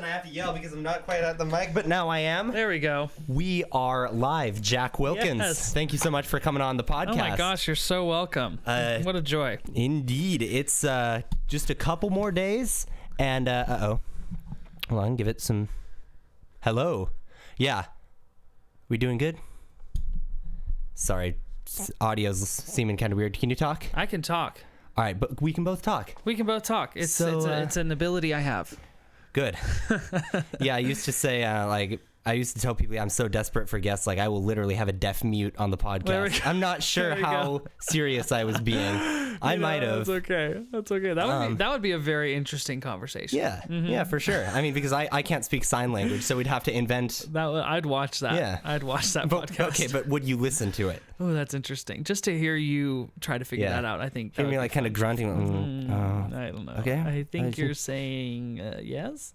and I have to yell because I'm not quite at the mic, but now I am. There we go. We are live. Jack Wilkins, Yes. Thank you so much for coming on the podcast. Oh my gosh, you're so welcome. What a joy. Indeed. It's just a couple more days, and hold on, give it some. Hello. Yeah. We doing good? Sorry, audio's seeming kind of weird. Can you talk? I can talk. All right, but we can both talk. We can both talk. It's an ability I have. Good. Yeah, I used to say, I used to tell people I'm so desperate for guests, I will literally have a deaf mute on the podcast. I'm not sure how serious I was being. I might have. That's okay. That's okay. That would be a very interesting conversation. Yeah, yeah, for sure. I mean, because I can't speak sign language, so we'd have to invent. I'd watch that. Yeah. I'd watch that podcast. Okay, but would you listen to it? Oh, that's interesting. Just to hear you try to figure that out, I think. Hear me kind of grunting. I don't know. Okay. I think you're saying yes.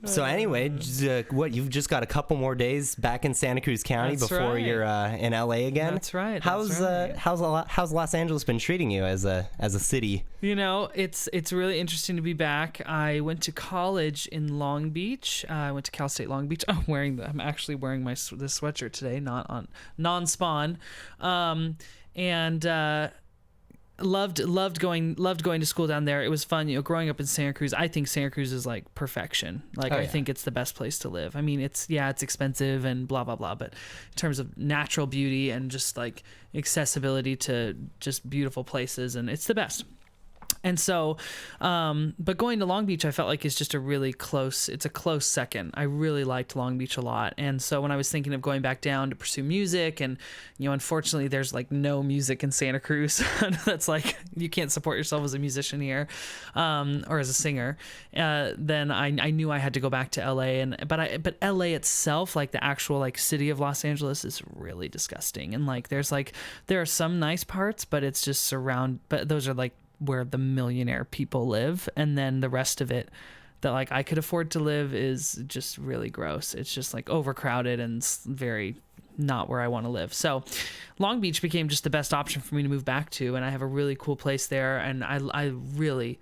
So anyway, you've just got a couple more days back in Santa Cruz County before you're in LA again. That's right. How's Los Angeles been treating you as a city? You know, it's really interesting to be back. I went to college in Long Beach. I went to Cal State Long Beach. I'm actually wearing this sweatshirt today, not on non-spawn, and. Loved going to school down there. It was fun, growing up in Santa Cruz. I think Santa Cruz is like perfection. I think it's the best place to live. I mean, it's expensive and blah blah blah, but in terms of natural beauty and just like accessibility to just beautiful places, and it's the best. And so, but going to Long Beach, I felt like it's just it's a close second. I really liked Long Beach a lot. And so when I was thinking of going back down to pursue music, and, unfortunately there's like no music in Santa Cruz. That's like, you can't support yourself as a musician here, or as a singer. Then I knew I had to go back to LA, but LA itself, like the actual like city of Los Angeles, is really disgusting. And like, there are some nice parts, but it's just but those are like where the millionaire people live, and then the rest of it that like I could afford to live is just really gross. It's just like overcrowded and very not where I want to live. So Long Beach became just the best option for me to move back to, and I have a really cool place there, and I really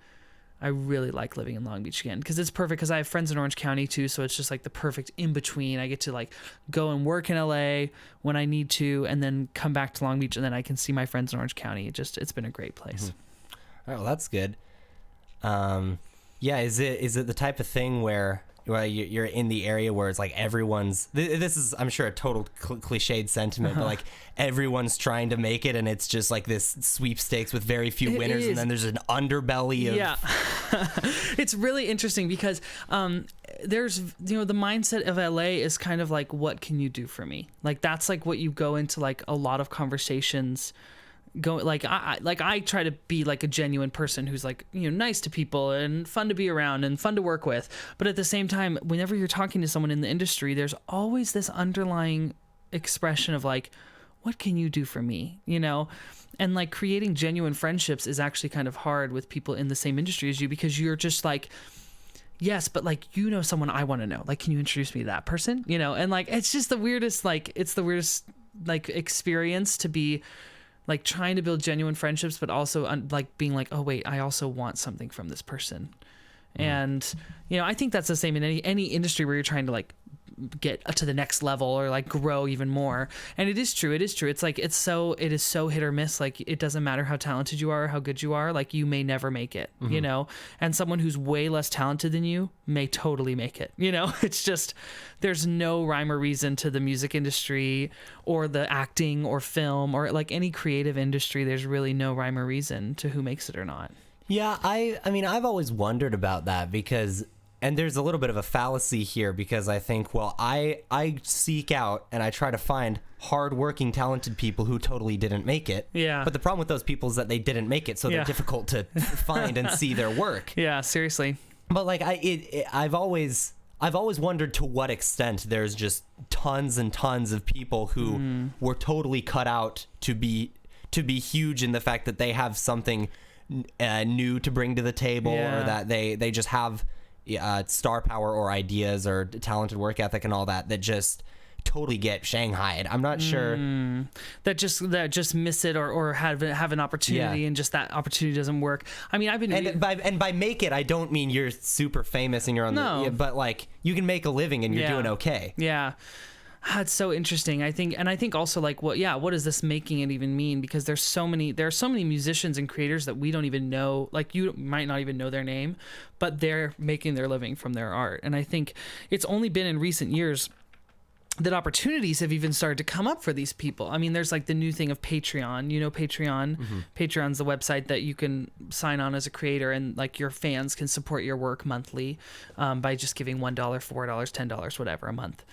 like living in Long Beach again, because it's perfect, because I have friends in Orange County too, so it's just like the perfect in between. I get to like go and work in LA when I need to, and then come back to Long Beach, and then I can see my friends in Orange County. It's been a great place. Mm-hmm. Oh, well, that's good. Yeah, is it the type of thing where you're in the area where it's like everyone's, this is, I'm sure, a total cliched sentiment, but like everyone's trying to make it, and it's just like this sweepstakes with very few winners, and then there's an underbelly of... Yeah. It's really interesting because there's, the mindset of LA is kind of like, what can you do for me? Like, that's like what you go into like a lot of conversations I try to be like a genuine person who's like, nice to people and fun to be around and fun to work with. But at the same time, whenever you're talking to someone in the industry, there's always this underlying expression of like, what can you do for me? And like creating genuine friendships is actually kind of hard with people in the same industry as you, because you're just like, yes, but like, someone I want to know, like, can you introduce me to that person? And like, it's just the weirdest, like, experience to be like trying to build genuine friendships, but also like being like, oh wait, I also want something from this person. And, I think that's the same in any industry where you're trying to like get to the next level or like grow even more. And it is true. It's like, it is so hit or miss. Like, it doesn't matter how talented you are or how good you are. Like, you may never make it, and someone who's way less talented than you may totally make it. It's just, there's no rhyme or reason to the music industry or the acting or film or like any creative industry. There's really no rhyme or reason to who makes it or not. Yeah. I mean, I've always wondered about that because, and there's a little bit of a fallacy here, because I think, well, I seek out and I try to find hardworking, talented people who totally didn't make it. Yeah. But the problem with those people is that they didn't make it, so they're difficult to find and see their work. Yeah, seriously. But like I've always wondered to what extent there's just tons and tons of people who were totally cut out to be huge in the fact that they have something new to bring to the table, or that they just have star power or ideas or talented work ethic and all that just totally get shanghaied. I'm not sure that just miss it or have an opportunity and just that opportunity doesn't work. I mean, I've been and by make it, I don't mean you're super famous and you're on but like you can make a living and you're doing okay. Yeah. It's so interesting. I think also like what does this making it even mean? Because there are so many musicians and creators that we don't even know, like you might not even know their name, but they're making their living from their art. And I think it's only been in recent years that opportunities have even started to come up for these people. I mean, there's like the new thing of Patreon. You know, Patreon. Patreon's the website that you can sign on as a creator, and like your fans can support your work monthly by just giving $1, $4, $10, whatever a month.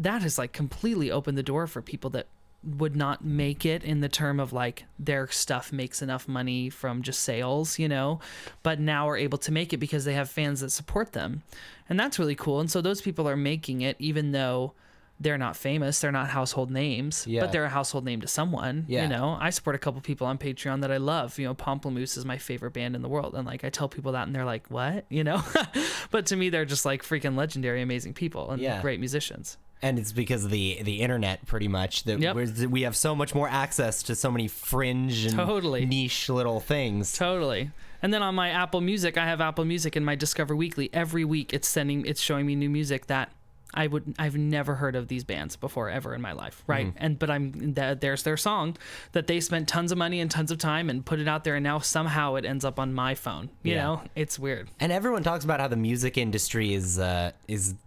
That has like completely opened the door for people that would not make it in the term of like their stuff makes enough money from just sales, you know, but now are able to make it because they have fans that support them. And that's really cool. And so those people are making it even though they're not famous, they're not household names, but they're a household name to someone. You know, I support a couple people on Patreon that I love. You know, Pomplamoose is my favorite band in the world, and like I tell people that and they're like, what, you know? But to me they're just like freaking legendary, amazing people and great musicians. And it's because of the internet, pretty much, that we have so much more access to so many fringe and niche little things. Totally. And then on my Apple Music, I have Apple Music in my Discover Weekly. Every week it's showing me new music that I've never heard of these bands before ever in my life, right? But there's their song that they spent tons of money and tons of time and put it out there, and now somehow it ends up on my phone. You know, it's weird. And everyone talks about how the music industry is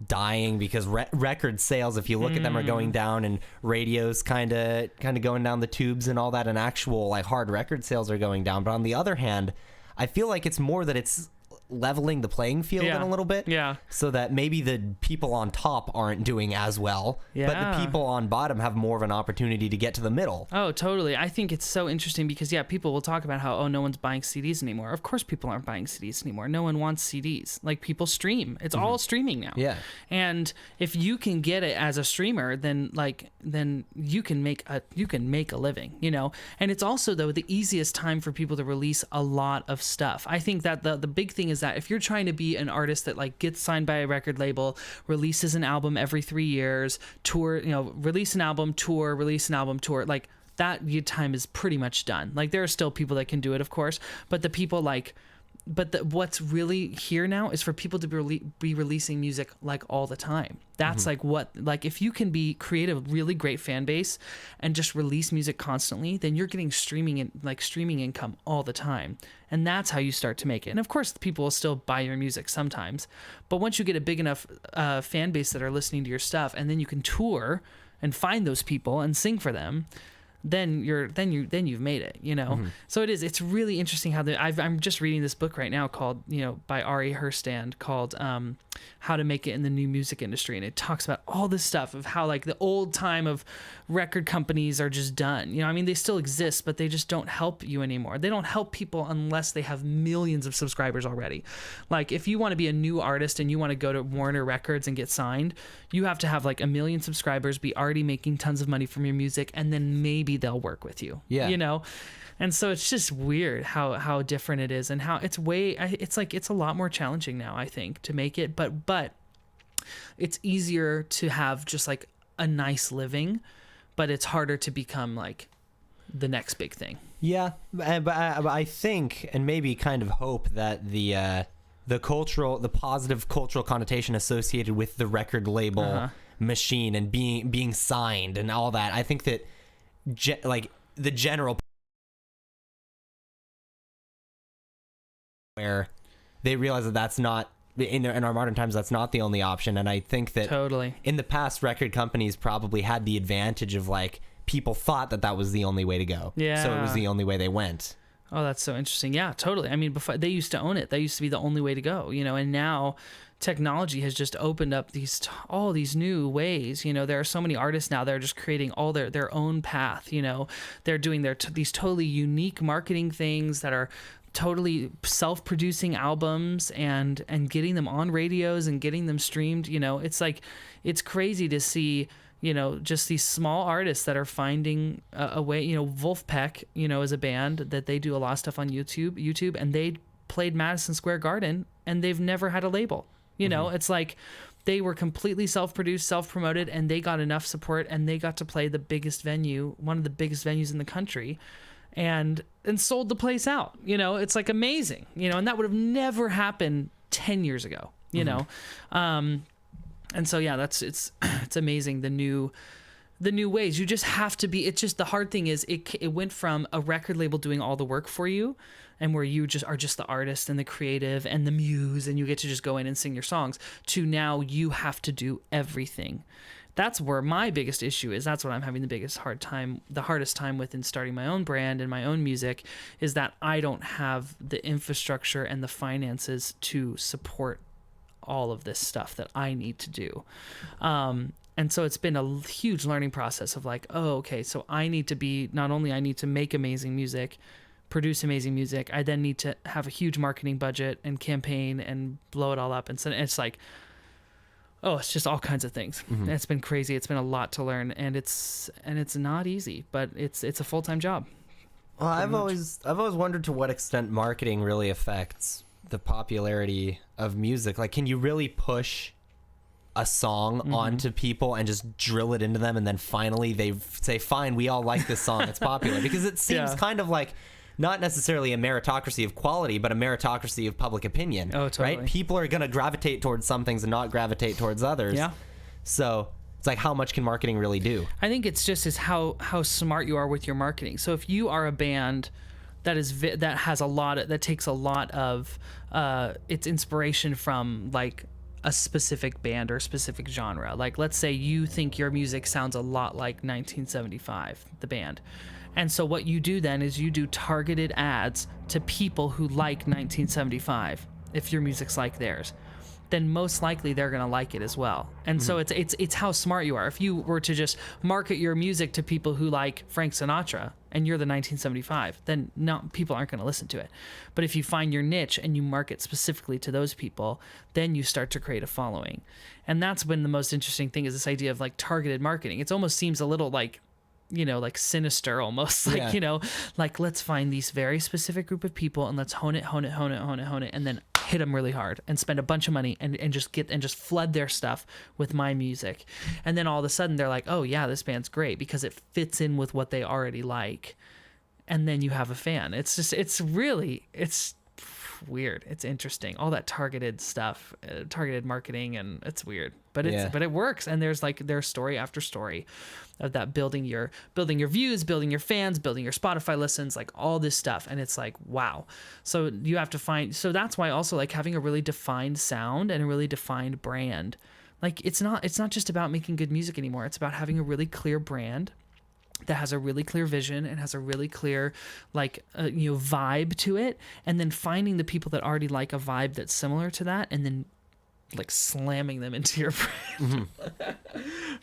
dying because record sales, if you look at them, are going down, and radios kind of going down the tubes and all that, and actual like hard record sales are going down. But on the other hand, I feel like it's more that it's leveling the playing field in a little bit, so that maybe the people on top aren't doing as well, but the people on bottom have more of an opportunity to get to the middle. Oh, totally. I think it's so interesting because people will talk about how no one's buying CDs anymore. Of course people aren't buying CDs anymore. No one wants CDs. Like, people stream. It's all streaming now. And if you can get it as a streamer, then you can make a living, you know. And it's also, though, the easiest time for people to release a lot of stuff. I think that the big thing is that if you're trying to be an artist that like gets signed by a record label, releases an album every 3 years, tour, you know, release an album, tour, like that, your time is pretty much done. Like, there are still people that can do it, of course, but the people like, what's really here now is for people to be releasing music like all the time. That's like if you can create a really great fan base and just release music constantly, then you're getting streaming income all the time. And that's how you start to make it. And of course, people will still buy your music sometimes, but once you get a big enough fan base that are listening to your stuff, and then you can tour and find those people and sing for them, then you've made it, you know. So it's really interesting how I'm just reading this book right now called, you know, by Ari Herstand, called How to Make It in the New Music Industry, and it talks about all this stuff of how like the old time of record companies are just done. You know, I mean, they still exist, but they just don't help you anymore. They don't help people unless they have millions of subscribers already. Like, if you want to be a new artist and you want to go to Warner Records and get signed, you have to have like 1 million subscribers, be already making tons of money from your music, and then maybe they'll work with you. You know. And so it's just weird how different it is, and how it's a lot more challenging now, I think, to make it, but it's easier to have just like a nice living, but it's harder to become like the next big thing. But I think, and maybe kind of hope, that the positive cultural connotation associated with the record label machine and being signed and all that, I think that like the general, where they realize that that's not in our modern times, that's not the only option. And I think that in the past, record companies probably had the advantage of like, people thought that was the only way to go, so it was the only way they went. Oh, that's so interesting. Yeah, totally. I mean, before, they used to own it. That used to be the only way to go, you know, and now technology has just opened up all these new ways. You know, there are so many artists now that are just creating all their own path. You know, they're doing these totally unique marketing things that are totally self-producing albums and getting them on radios and getting them streamed. You know, it's like, it's crazy to see, you know, just these small artists that are finding a way. You know, Wolfpack, you know, is a band that they do a lot of stuff on YouTube, and they played Madison Square Garden and they've never had a label. You know, it's like They were completely self-produced, self-promoted, and they got enough support, and they got to play the biggest venue, one of the biggest venues in the country, and sold the place out. You know, it's like amazing, you know, and that would have never happened 10 years ago, you know? And so, yeah, it's amazing. The new ways. You just have to be, it's just, the hard thing is it went from a record label doing all the work for you, and where you just are just the artist and the creative and the muse, and you get to just go in and sing your songs, to now you have to do everything. That's where my biggest issue is. That's what I'm having the hardest time with in starting my own brand and my own music, is that I don't have the infrastructure and the finances to support all of this stuff that I need to do. And so it's been a huge learning process of like, oh, okay, so I need to make amazing music, produce amazing music, I then need to have a huge marketing budget and campaign and blow it all up. And so it's like, oh, it's just all kinds of things. It's been crazy. It's been a lot to learn, and it's not easy, but it's a full-time job. Well, I've always wondered to what extent marketing really affects the popularity of music. Like, can you really push a song onto people and just drill it into them, and then finally they say, fine, we all like this song, it's popular? Because it seems kind of like not necessarily a meritocracy of quality, but a meritocracy of public opinion. Oh, totally. Right? People are going to gravitate towards some things and not gravitate towards others. Yeah. So it's like, how much can marketing really do? I think it's just how smart you are with your marketing. So if you are a band that takes a lot of its inspiration from like a specific band or a specific genre. Like, let's say you think your music sounds a lot like 1975, the band. And so what you do then is you do targeted ads to people who like 1975. If your music's like theirs, then most likely they're going to like it as well. And so it's how smart you are. If you were to just market your music to people who like Frank Sinatra and you're the 1975, then people aren't going to listen to it. But if you find your niche and you market specifically to those people, then you start to create a following. And that's been the most interesting thing, is this idea of like targeted marketing. It almost seems a little like, you know, like sinister almost, like, you know, like, let's find these very specific group of people and let's hone it, and then hit them really hard and spend a bunch of money and just flood their stuff with my music. And then all of a sudden they're like, oh yeah, this band's great because it fits in with what they already like. And then you have a fan. It's just, it's weird. It's interesting. All that targeted stuff, targeted marketing, and it's weird, but it works. And there's story after story of that, building your views, building your fans, building your Spotify listens, like all this stuff. And it's like, wow. So you have to so that's why also like having a really defined sound and a really defined brand. Like it's not just about making good music anymore. It's about having a really clear brand that has a really clear vision and has a really clear vibe to it, and then finding the people that already like a vibe that's similar to that, and then like slamming them into your brand.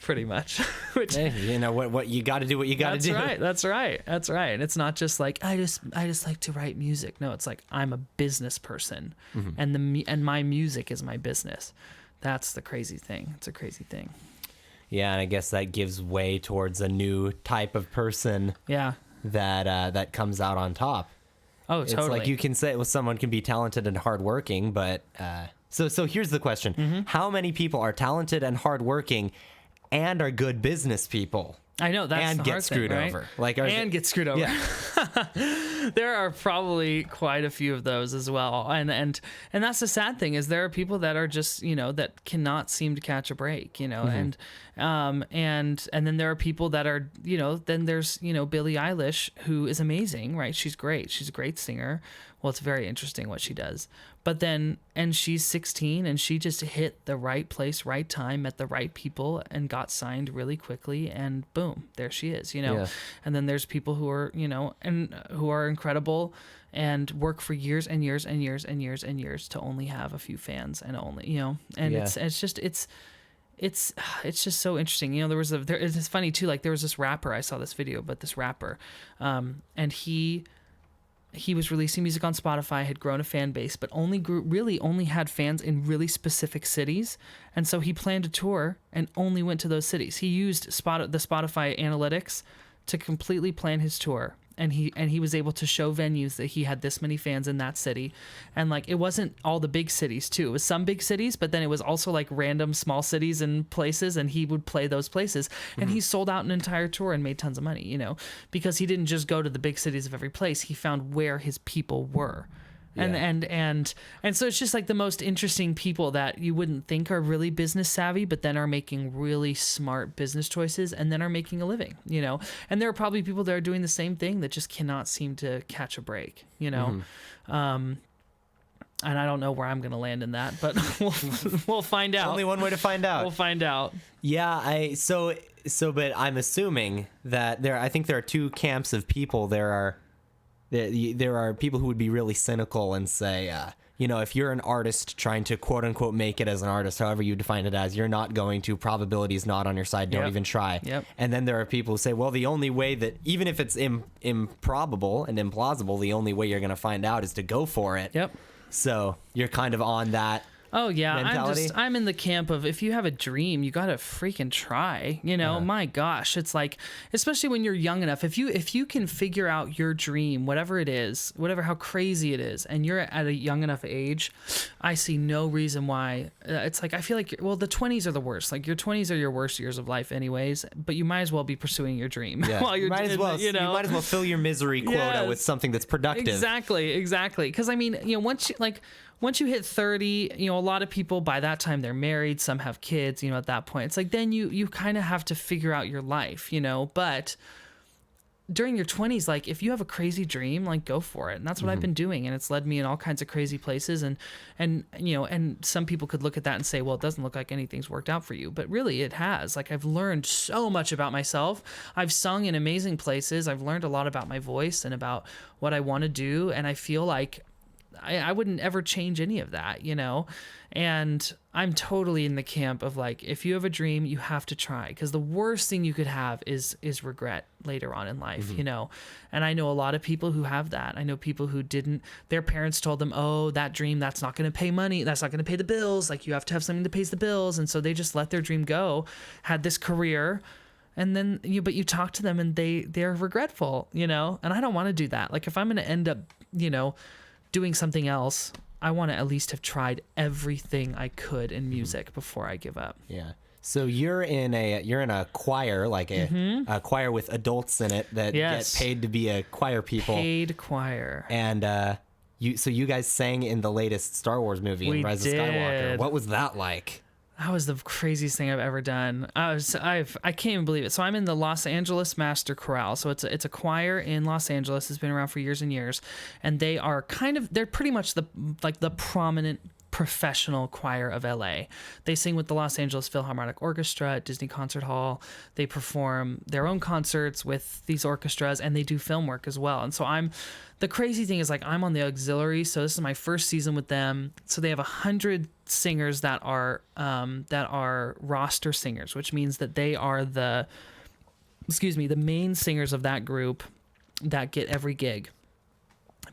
Pretty much. Which, hey, you know what you got to do, what you got to do. That's right. And it's not just like I just like to write music. No, it's like I'm a business person, and my music is my business. That's the crazy thing. It's a crazy thing. Yeah, and I guess that gives way towards a new type of person. Yeah. That comes out on top. Oh, totally. It's like you can say, well, someone can be talented and hardworking, but so here's the question: how many people are talented and hardworking, and are good business people? I know that's and the get hard screwed thing, right? over. Get screwed over. Yeah. There are probably quite a few of those as well, and that's the sad thing, is there are people that are just that cannot seem to catch a break, and then there are people that are then there's Billie Eilish, who is amazing, right? She's great. She's a great singer. Well, it's very interesting what she does. But then, and she's 16 and she just hit the right place, right time, met the right people and got signed really quickly, and boom, there she is, Yeah. And then there's people who are, and who are incredible and work for years and years and years and years and years to only have a few fans and it's just so interesting. It's funny too, like there was this rapper, I saw this video, but this rapper, and he was releasing music on Spotify, had grown a fan base, but only had fans in really specific cities. And so he planned a tour and only went to those cities. He used the Spotify analytics to completely plan his tour. and he was able to show venues that he had this many fans in that city. And like, it wasn't all the big cities too. It was some big cities, but then it was also like random small cities and places, and he would play those places. And he sold out an entire tour and made tons of money, you know, because he didn't just go to the big cities of every place. He found where his people were. And so it's just like the most interesting people that you wouldn't think are really business savvy, but then are making really smart business choices and then are making a living, you know. And there are probably people that are doing the same thing that just cannot seem to catch a break, you know. And I don't know where I'm going to land in that, but we'll find out. Only one way to find out. We'll find out. Yeah, but I'm assuming that I think there are two camps of people. There are people who would be really cynical and say, you know, if you're an artist trying to quote unquote make it as an artist, however you define it as, you're not going to, probability is not on your side, don't even try. And then there are people who say, well, the only way that, even if it's improbable and implausible, the only way you're going to find out is to go for it. So you're kind of on that. Oh yeah, mentality. I'm in the camp of, if you have a dream, you gotta freaking try. You know, my gosh, it's like, especially when you're young enough, if you can figure out your dream, whatever it is, how crazy it is, and you're at a young enough age, I see no reason why. It's like, I feel like, well, the 20s are the worst. Like, your 20s are your worst years of life, anyways. But you might as well be pursuing your dream while you're might as well. You might as well fill your misery quota with something that's productive. Exactly. Because I mean, you know, once you hit 30, you know, a lot of people by that time they're married, some have kids, you know, at that point. It's like, then you kind of have to figure out your life, you know, but during your 20s, like, if you have a crazy dream, like, go for it. And that's what I've been doing. And it's led me in all kinds of crazy places. And, you know, and some people could look at that and say, well, it doesn't look like anything's worked out for you, but really it has. Like, I've learned so much about myself. I've sung in amazing places. I've learned a lot about my voice and about what I want to do. And I feel like I wouldn't ever change any of that, you know? And I'm totally in the camp of like, if you have a dream, you have to try, because the worst thing you could have is regret later on in life, you know? And I know a lot of people who have that. I know people who didn't, their parents told them, oh, that dream, that's not going to pay money. That's not going to pay the bills. Like, you have to have something that pays the bills. And so they just let their dream go, had this career. And then but you talk to them and they're regretful, you know? And I don't want to do that. Like, if I'm going to end up, you know, doing something else, I want to at least have tried everything I could in music before I give up. Yeah. So you're in a choir, like a choir with adults in it that get paid to be a choir people. Paid choir. And you guys sang in the latest Star Wars movie, in Rise of Skywalker. What was that like? That was the craziest thing I've ever done. I can't even believe it. So I'm in the Los Angeles Master Chorale. So it's a choir in Los Angeles. It's been around for years and years, and they're pretty much the prominent professional choir of LA. They sing with the Los Angeles Philharmonic Orchestra at Disney Concert Hall. They perform their own concerts with these orchestras, and they do film work as well. And so the crazy thing is, like, I'm on the auxiliary, so this is my first season with them. So they have 100 singers that are roster singers, which means that they are the main singers of that group that get every gig.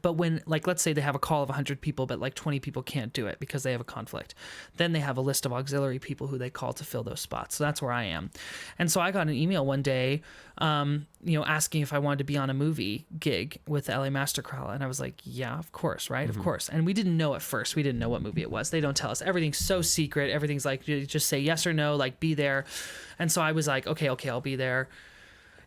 But when, like, let's say they have a call of 100 people, but like 20 people can't do it because they have a conflict, then they have a list of auxiliary people who they call to fill those spots. So that's where I am. And so I got an email one day, asking if I wanted to be on a movie gig with LA Master Chorale. And I was like, yeah, of course, right? Of course. And we didn't know at first. We didn't know what movie it was. They don't tell us. Everything's so secret. Everything's like, you just say yes or no, like, be there. And so I was like, okay, I'll be there.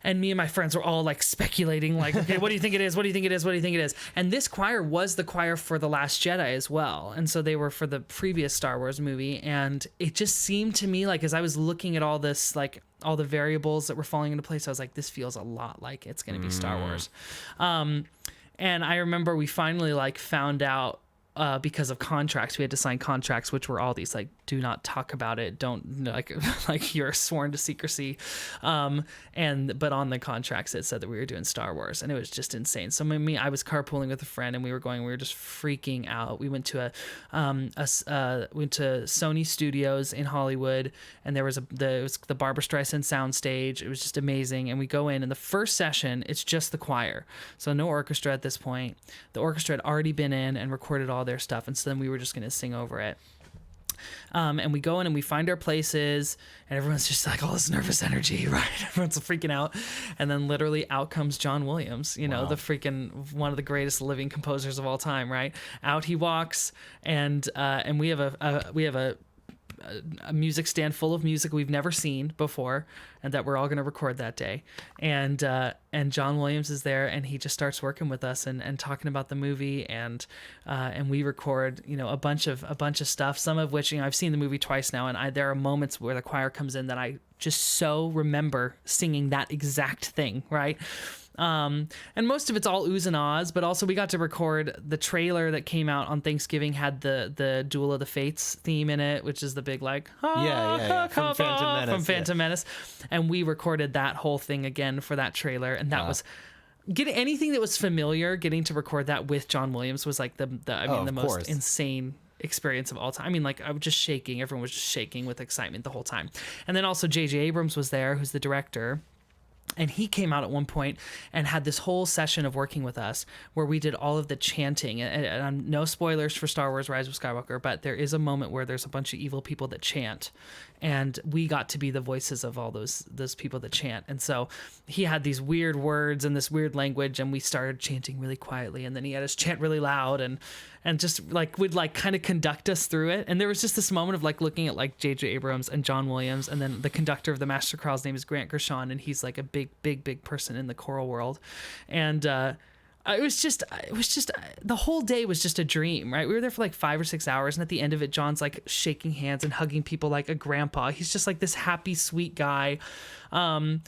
And me and my friends were all like speculating, like, okay, what do you think it is? What do you think it is? What do you think it is? And this choir was the choir for The Last Jedi as well. And so they were for the previous Star Wars movie. And it just seemed to me like, as I was looking at all this, like all the variables that were falling into place, I was like, this feels a lot like it's going to be Star Wars. And I remember we finally like found out, because of contracts, we had to sign contracts, which were all these like, do not talk about it, don't like you're sworn to secrecy, but on the contracts it said that we were doing Star Wars, and it was just insane. So I was carpooling with a friend, and we were just freaking out. We went to Sony Studios in Hollywood, and it was the Barbra Streisand soundstage. It was just amazing. And we go in, and the first session, it's just the choir, so no orchestra at this point. The orchestra had already been in and recorded all their stuff, and so then we were just going to sing over it. And we go in and we find our places, and everyone's just like all this nervous energy, right? Everyone's freaking out. And then literally out comes John Williams, you know, the freaking one of the greatest living composers of all time, right? Out he walks, and we have a music stand full of music we've never seen before, and that we're all going to record that day. And John Williams is there, and he just starts working with us and talking about the movie, and we record, you know, a bunch of stuff, some of which, you know, I've seen the movie twice now, and there are moments where the choir comes in that I just so remember singing that exact thing, right? And most of it's all oohs and ahs, but also we got to record the trailer that came out on Thanksgiving, had the Duel of the Fates theme in it, which is the big like from Phantom Menace, and we recorded that whole thing again for that trailer, and that was getting anything that was familiar. Getting to record that with John Williams was like the most insane experience of all time. I mean, like, I was just shaking. Everyone was just shaking with excitement the whole time. And then also J.J. Abrams was there, who's the director. And he came out at one point and had this whole session of working with us where we did all of the chanting. And no spoilers for Star Wars Rise of Skywalker, but there is a moment where there's a bunch of evil people that chant. And we got to be the voices of all those people that chant. And so he had these weird words and this weird language, and we started chanting really quietly. And then he had us chant really loud and just like would like kind of conduct us through it. And there was just this moment of like looking at like J.J. Abrams and John Williams, and then the conductor of the Master Chorale's name is Grant Gershon, and he's like a big person in the choral world. And it was just the whole day was just a dream, right? We were there for like 5 or 6 hours, and at the end of it, John's like shaking hands and hugging people like a grandpa. He's just like this happy, sweet guy. And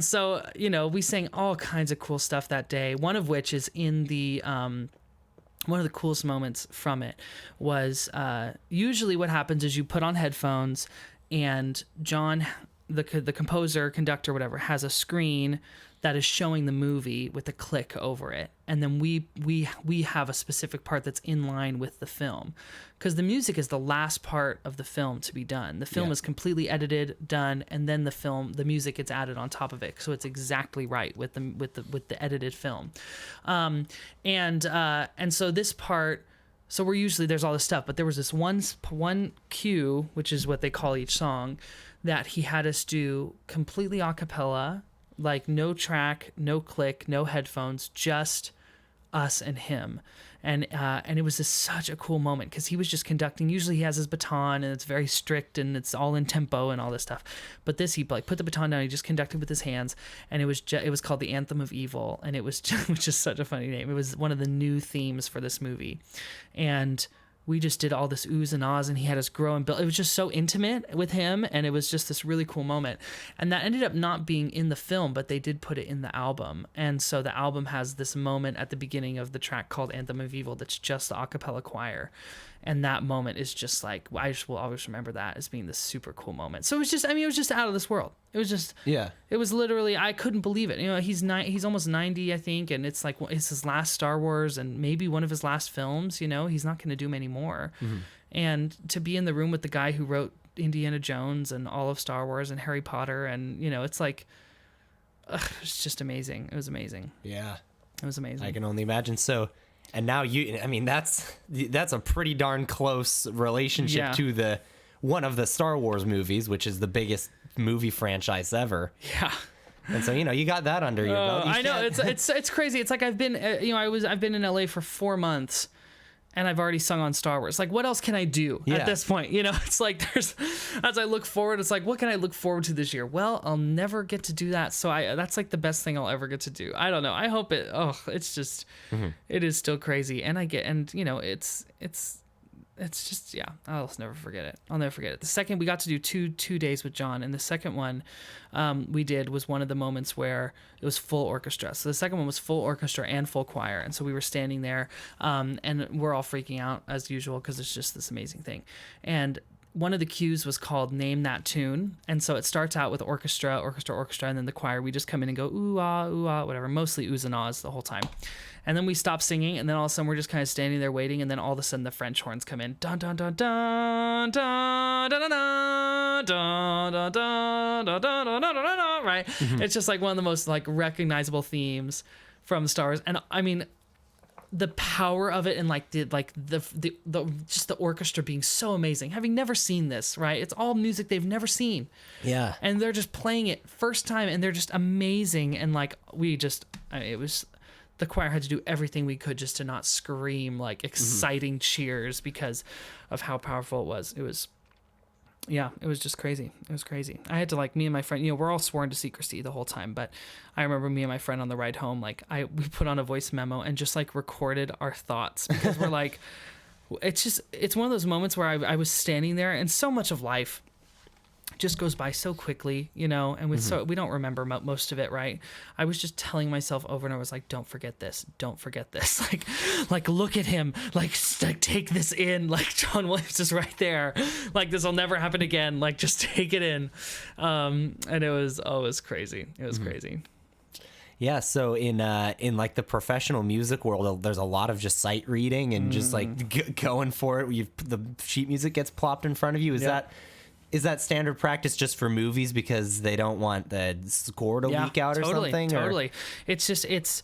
so, you know, we sang all kinds of cool stuff that day. One of which is in the one of the coolest moments from it was usually what happens is you put on headphones, and John, the composer, conductor, whatever, has a screen that is showing the movie with a click over it, and then we have a specific part that's in line with the film, because the music is the last part of the film to be done. The film is completely edited, done, and then the music gets added on top of it, so it's exactly right with the edited film. And so this part. So we're usually, there's all this stuff, but there was this one cue, which is what they call each song, that he had us do completely a cappella, like no track, no click, no headphones, just us and him. And it was just such a cool moment, because he was just conducting. Usually he has his baton, and it's very strict, and it's all in tempo and all this stuff. But this, he like put the baton down, he just conducted with his hands, and it was called the Anthem of Evil, and it was just, which is such a funny name. It was one of the new themes for this movie, and we just did all this oohs and ahs, and he had us grow and build. It was just so intimate with him, and it was just this really cool moment. And that ended up not being in the film, but they did put it in the album. And so the album has this moment at the beginning of the track called Anthem of Evil that's just the a cappella choir. And that moment is just like, I just will always remember that as being this super cool moment. So it was just, I mean, it was just out of this world. It was just, it was literally, I couldn't believe it. You know, he's almost 90, I think. And it's like, it's his last Star Wars and maybe one of his last films, you know, he's not going to do many more. Mm-hmm. And to be in the room with the guy who wrote Indiana Jones and all of Star Wars and Harry Potter. And, you know, it's like, it's just amazing. It was amazing. Yeah. It was amazing. I can only imagine. So, and now I mean, that's a pretty darn close relationship to one of the Star Wars movies, which is the biggest movie franchise ever. Yeah. And so, you know, you got that under your belt. I know, it's crazy. It's like I've been in LA for 4 months, and I've already sung on Star Wars. Like, what else can I do at this point? You know, it's like as I look forward, it's like, what can I look forward to this year? Well, I'll never get to do that. So that's like the best thing I'll ever get to do. I don't know. I hope it's just, it is still crazy. And you know, it's just, I'll never forget it. I'll never forget it. The second, we got to do two days with John, and the second one we did was one of the moments where it was full orchestra. So the second one was full orchestra and full choir, and so we were standing there, and we're all freaking out as usual because it's just this amazing thing. And one of the cues was called Name That Tune, and so it starts out with orchestra, and then the choir, we just come in and go ooh ah, whatever, mostly oohs and ahs the whole time. And then we stop singing, and then all of a sudden we're just kind of standing there waiting, and then all of a sudden the French horns come in. Dun dun dun dun dun dun dun dun dun dun dun dun dun dun, right? It's just like one of the most like recognizable themes from Star Wars. And I mean, the power of it, and like the just the orchestra being so amazing, having never seen this, right? It's all music they've never seen. Yeah. And they're just playing it first time, and they're just amazing. And like it was, the choir had to do everything we could just to not scream like exciting cheers because of how powerful it was. It was just crazy. It was crazy. I had to, like, me and my friend, we're all sworn to secrecy the whole time, but I remember me and my friend on the ride home, like we put on a voice memo and just like recorded our thoughts, because we're like, it's one of those moments where I was standing there, and so much of life just goes by so quickly, and we don't remember most of it, right? I was just telling myself over and over, I was like, don't forget this, like look at him, like take this in, like John Williams is right there, like this will never happen again, like just take it in. And it was crazy. It was crazy. Yeah, so in like the professional music world, there's a lot of just sight reading and just like going for it. The sheet music gets plopped in front of you. Is that standard practice just for movies because they don't want the score to leak out or something? Totally. It's just, it's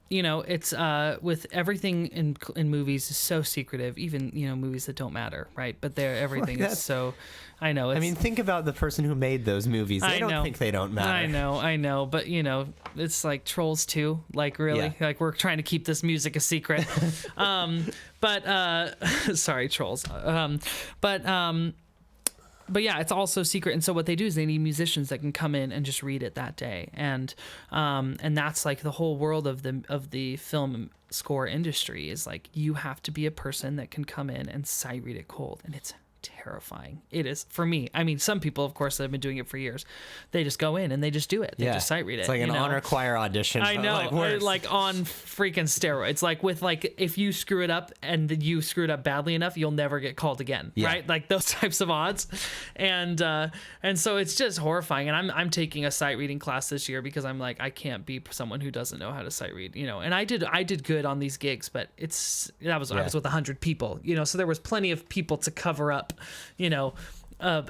with everything in movies is so secretive, even, movies that don't matter, right? But everything is so, I know. I mean, think about the person who made those movies. They don't think they don't matter. I know. But, it's like Trolls 2, like really, like we're trying to keep this music a secret. Sorry, Trolls. But yeah, it's also secret. And so what they do is they need musicians that can come in and just read it that day. And that's like the whole world of the film score industry is like, you have to be a person that can come in and sight read it cold. And it's terrifying. It is for me. I mean, some people, of course, that have been doing it for years, they just go in and they just do it. They just sight read it. It's like an honor choir audition. I know, like on freaking steroids. Like with if you screw it up and you screw it up badly enough, you'll never get called again, right? Like those types of odds, and so it's just horrifying. And I'm taking a sight reading class this year because I'm like, I can't be someone who doesn't know how to sight read, And I did good on these gigs, but I was with 100 people, so there was plenty of people to cover up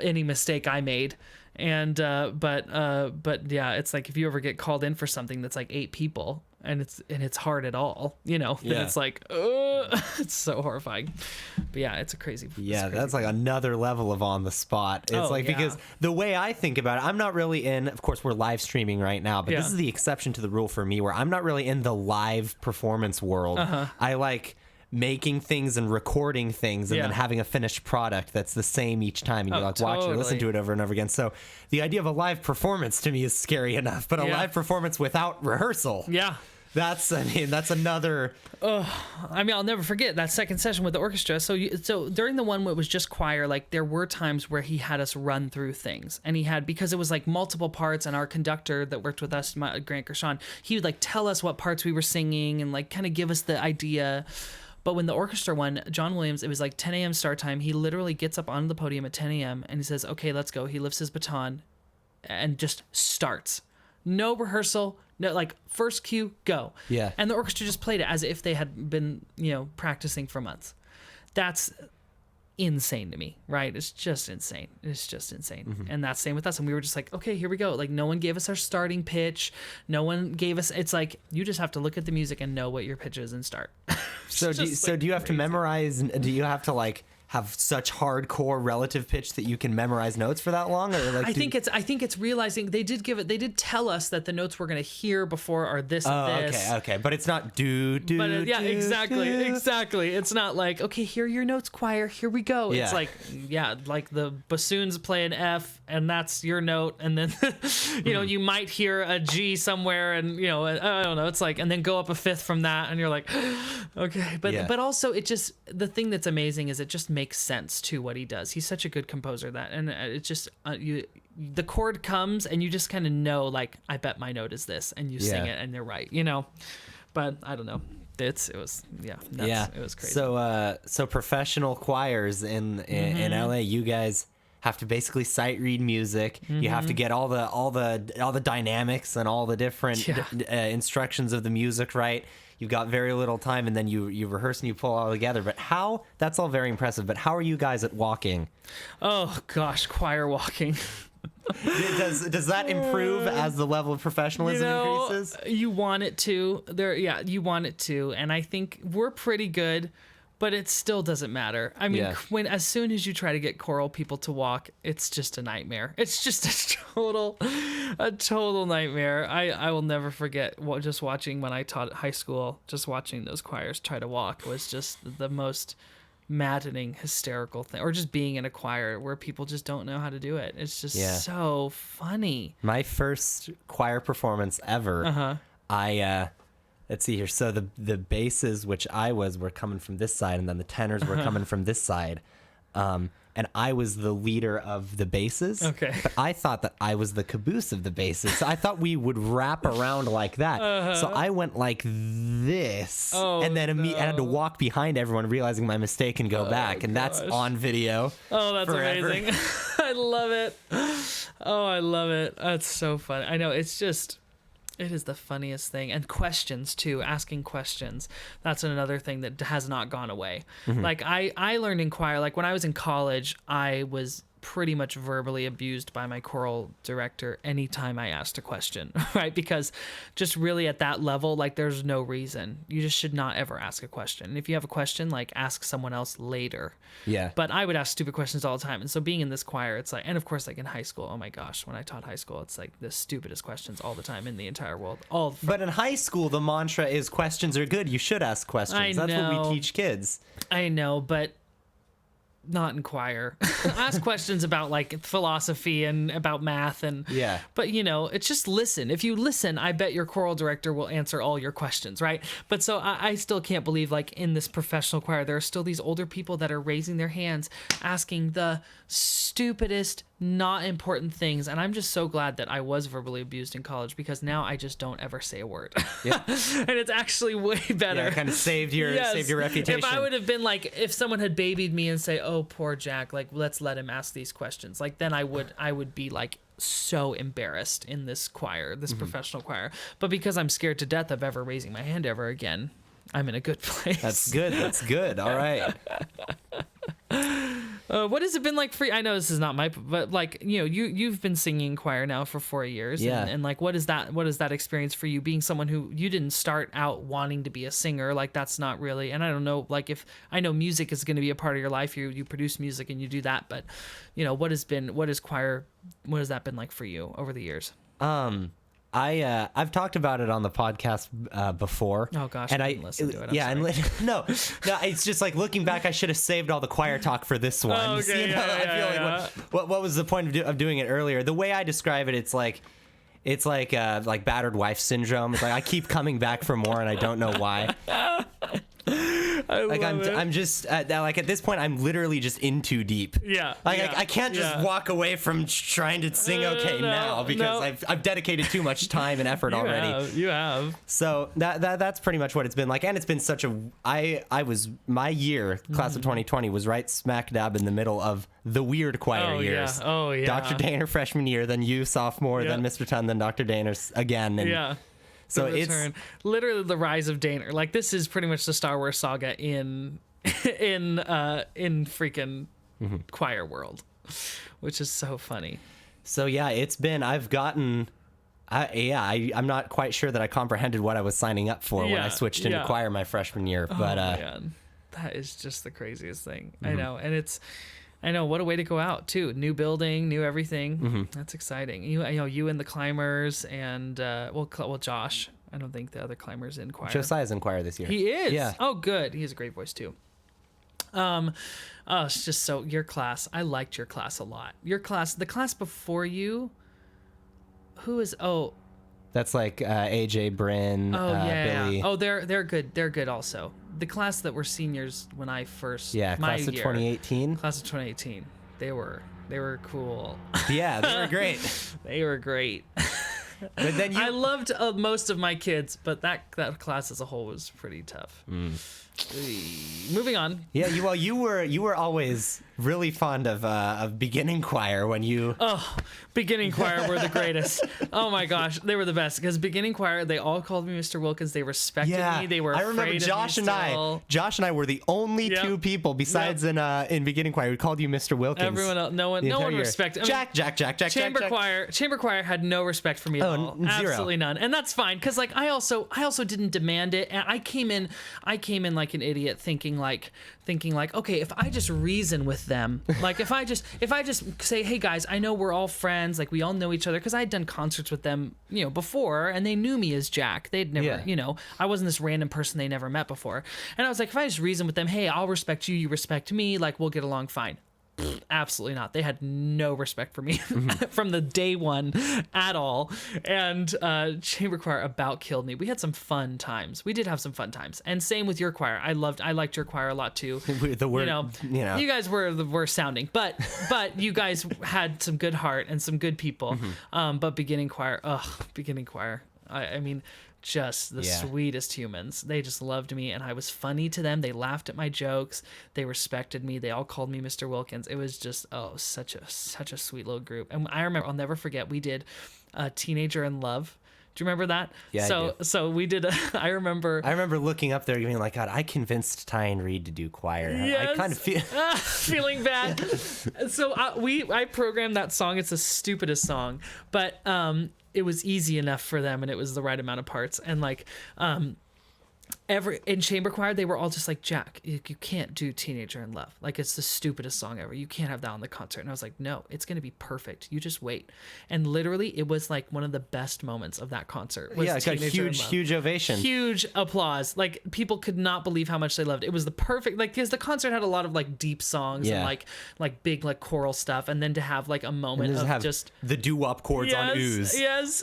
any mistake I made. And but yeah, it's like if you ever get called in for something that's like 8 people and it's hard at all, then it's like it's so horrifying. But yeah, it's crazy. That's like another level of on the spot. It's because the way I think about it, I'm not really in, of course we're live streaming right now, but this is the exception to the rule for me, where I'm not really in the live performance world. I like making things and recording things and then having a finished product that's the same each time, and you watch it and listen to it over and over again. So the idea of a live performance to me is scary enough, but a live performance without rehearsal, that's another. I'll never forget that second session with the orchestra. So during the one where it was just choir, like there were times where he had us run through things, and because it was like multiple parts, and our conductor that worked with us, Grant Gershon, he would like tell us what parts we were singing and like kind of give us the idea. But when the orchestra one, John Williams, it was like 10 a.m. start time. He literally gets up onto the podium at 10 a.m. and he says, okay, let's go. He lifts his baton and just starts. No rehearsal, no, like first cue, go. Yeah. And the orchestra just played it as if they had been, practicing for months. That's insane to me, right? It's just insane. And that's same with us. And we were just like, okay, here we go. Like no one gave us our starting pitch. No one gave us, it's like, you just have to look at the music and know what your pitch is and start. So do you have to memorize, do you have to like have such hardcore relative pitch that you can memorize notes for that long? Or like I think it's realizing they did tell us that the notes we're going to hear before are this and this. Okay. But it's not do. But exactly. It's not like, okay, here are your notes, choir. Here we go. Yeah. It's like, like the bassoons play an F and that's your note. And then, you might hear a G somewhere and, I don't know. It's like, and then go up a fifth from that. And you're like, okay. But also it just, the thing that's amazing is it just makes sense to what he does. He's such a good composer and it's just the chord comes and you just kind of know, like, I bet my note is this, and you sing it and they're right, but I don't know. It was nuts. It was crazy. So professional choirs in LA, you guys have to basically sight read music. You have to get all the dynamics and all the different instructions of the music right. You've got very little time, and then you rehearse and you pull it all together. But that's all very impressive. But how are you guys at walking? Oh gosh, choir walking. Does that improve as the level of professionalism increases? You want it to. You want it to, and I think we're pretty good, but it still doesn't matter. I mean, as soon as you try to get choral people to walk, it's just a nightmare. It's just a total nightmare. I will never forget just watching when I taught at high school. Just watching those choirs try to walk was just the most maddening, hysterical thing, or just being in a choir where people just don't know how to do it. It's just so funny. My first choir performance ever, let's see here. So the basses, which I was, were coming from this side, and then the tenors were coming from this side. And I was the leader of the basses. Okay. But I thought that I was the caboose of the basses. So I thought we would wrap around like that. So I went like this. And then I had to walk behind everyone, realizing my mistake, and go back. And that's on video. Oh, that's forever. Amazing. I love it. Oh, I love it. That's so fun. I know. It is the funniest thing. And questions too, asking questions. That's another thing that has not gone away. Like I learned in choir, like when I was in college, I was pretty much verbally abused by my choral director anytime I asked a question, right? Because just really at that level, like there's no reason. You just should not ever ask a question. And if you have a question, like ask someone else later. Yeah. But I would ask stupid questions all the time. And so being in this choir, it's like, and of course, like in high school, oh my gosh, when I taught high school, it's like the stupidest questions all the time in the entire world. But in high school, the mantra is questions are good. You should ask questions. That's what we teach kids. I know, but not in choir. Ask questions about like philosophy and about math and but it's just listen. If you listen, I bet your choral director will answer all your questions, right? But so I still can't believe, like, in this professional choir there are still these older people that are raising their hands asking the stupidest, not important things. And I'm just so glad that I was verbally abused in college, because now I just don't ever say a word. And it's actually way better. Kind of saved your reputation. If I would have been like, if someone had babied me and say, oh, poor Jack, like, let's let him ask these questions, like, then I would be like so embarrassed in this choir, this professional choir. But because I'm scared to death of ever raising my hand ever again, I'm in a good place. That's good. All right. What has it been like for you? I know this is not but like, you've been singing choir now for 4 years. And like, what is that experience for you, being someone who you didn't start out wanting to be a singer? Like, that's not really, and I don't know, like, if I know music is going to be a part of your life, you produce music and you do that, but what has that been like for you over the years? I've talked about it on the podcast before. Oh gosh, and I didn't listen to it. No, it's just like, looking back, I should have saved all the choir talk for this one. Oh, okay, I feel like what was the point of doing it earlier? The way I describe it, it's like battered wife syndrome. It's like I keep coming back for more, and I don't know why. I'm just like, at this point, I'm literally just in too deep. I can't just walk away from trying to sing now, because I've dedicated too much time and effort already. You have. So that's pretty much what it's been like, and it's been such a. My year, class of 2020, was right smack dab in the middle of the weird choir years. Dr. Daner freshman year, then you sophomore, then Mr. Tun, then Dr. Daner again. And so it's literally the rise of Daner. Like, this is pretty much the Star Wars saga in freaking choir world, which is so funny. So it's been. I've gotten. I'm not quite sure that I comprehended what I was signing up for when I switched into choir my freshman year. But man, that is just the craziest thing. I know, and I know, what a way to go out too. New building, new everything. That's exciting. You and the climbers, and well, Josh. I don't think the other climbers in choir. Josiah's in choir this year. He is. Yeah. Oh, good. He has a great voice too. It's just so, your class. I liked your class a lot. Your class, the class before you. Who is? Oh. That's like AJ, Bryn, Billy. Oh, they're good. They're good also. The class that were seniors when I first class of 2018. Class of 2018. They were cool. Yeah, they were great. They were great. But then I loved most of my kids, but that class as a whole was pretty tough. Moving on. Yeah, you were always really fond of beginning choir when you. Oh, beginning choir were the greatest. Oh my gosh, they were the best. Because beginning choir, they all called me Mr. Wilkins. They respected me. They were. I remember afraid Josh of me and still. Josh and I were the only two people besides in beginning choir who called you Mr. Wilkins. Everyone else, no one respected. Jack. Chamber choir had no respect for me at all. Zero. Absolutely none, and that's fine because like I also didn't demand it, and I came in like an idiot thinking like okay, if I just reason with them, like if I just say, hey guys, I know we're all friends, like we all know each other because I had done concerts with them before, and they knew me as Jack. They'd never I wasn't this random person they never met before, and I was like, if I just reason with them, hey, I'll respect you, you respect me, like we'll get along fine. Absolutely not. They had no respect for me from the day one at all. And chamber choir about killed me. We had some fun times. We did have some fun times. And same with your choir. I liked your choir a lot too. The word, you guys were the worst sounding, but you guys had some good heart and some good people. But beginning choir, I mean, just the sweetest humans. They just loved me, and I was funny to them. They laughed at my jokes. They respected me. They all called me Mr. Wilkins. It was just such a sweet little group. And I remember, I'll never forget, we did Teenager in Love. Do you remember that? Yeah. So we did. I remember looking up there, being like, God, I convinced Ty and Reed to do choir. Yes. I kind of feel feeling bad. So I programmed that song. It's the stupidest song, but it was easy enough for them, and it was the right amount of parts. And like in chamber choir, they were all just like, Jack, you can't do Teenager in Love. Like, it's the stupidest song ever. You can't have that on the concert. And I was like, no, it's going to be perfect. You just wait. And literally, it was like one of the best moments of that concert. Was it got huge ovation. Huge applause. Like, people could not believe how much they loved it. It was the perfect, like, because the concert had a lot of like deep songs and like big like choral stuff. And then to have like a moment of just the doo-wop chords on ooze. Yes.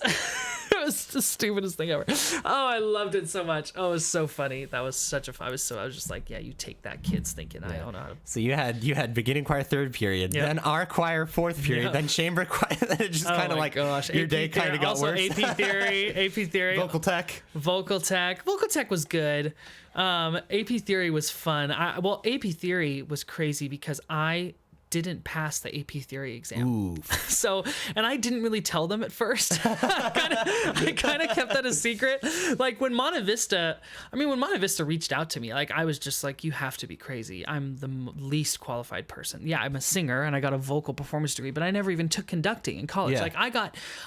It was the stupidest thing ever. Oh, I loved it so much. Oh, it was so funny. That was such a fun. I was just like, yeah, you take that, kids, thinking I don't know how to. So you had beginning choir third period, then our choir fourth period, then chamber choir. Then it just kind of like gosh. your day kind of got also worse. AP theory, Vocal tech was good. AP theory was fun. AP theory was crazy because I didn't pass the AP theory exam. Ooh. So, and I didn't really tell them at first. I kind of kept that a secret. Like when Monte Vista reached out to me, like I was just like, you have to be crazy. I'm the least qualified person. Yeah, I'm a singer and I got a vocal performance degree, but I never even took conducting in college. Yeah. Like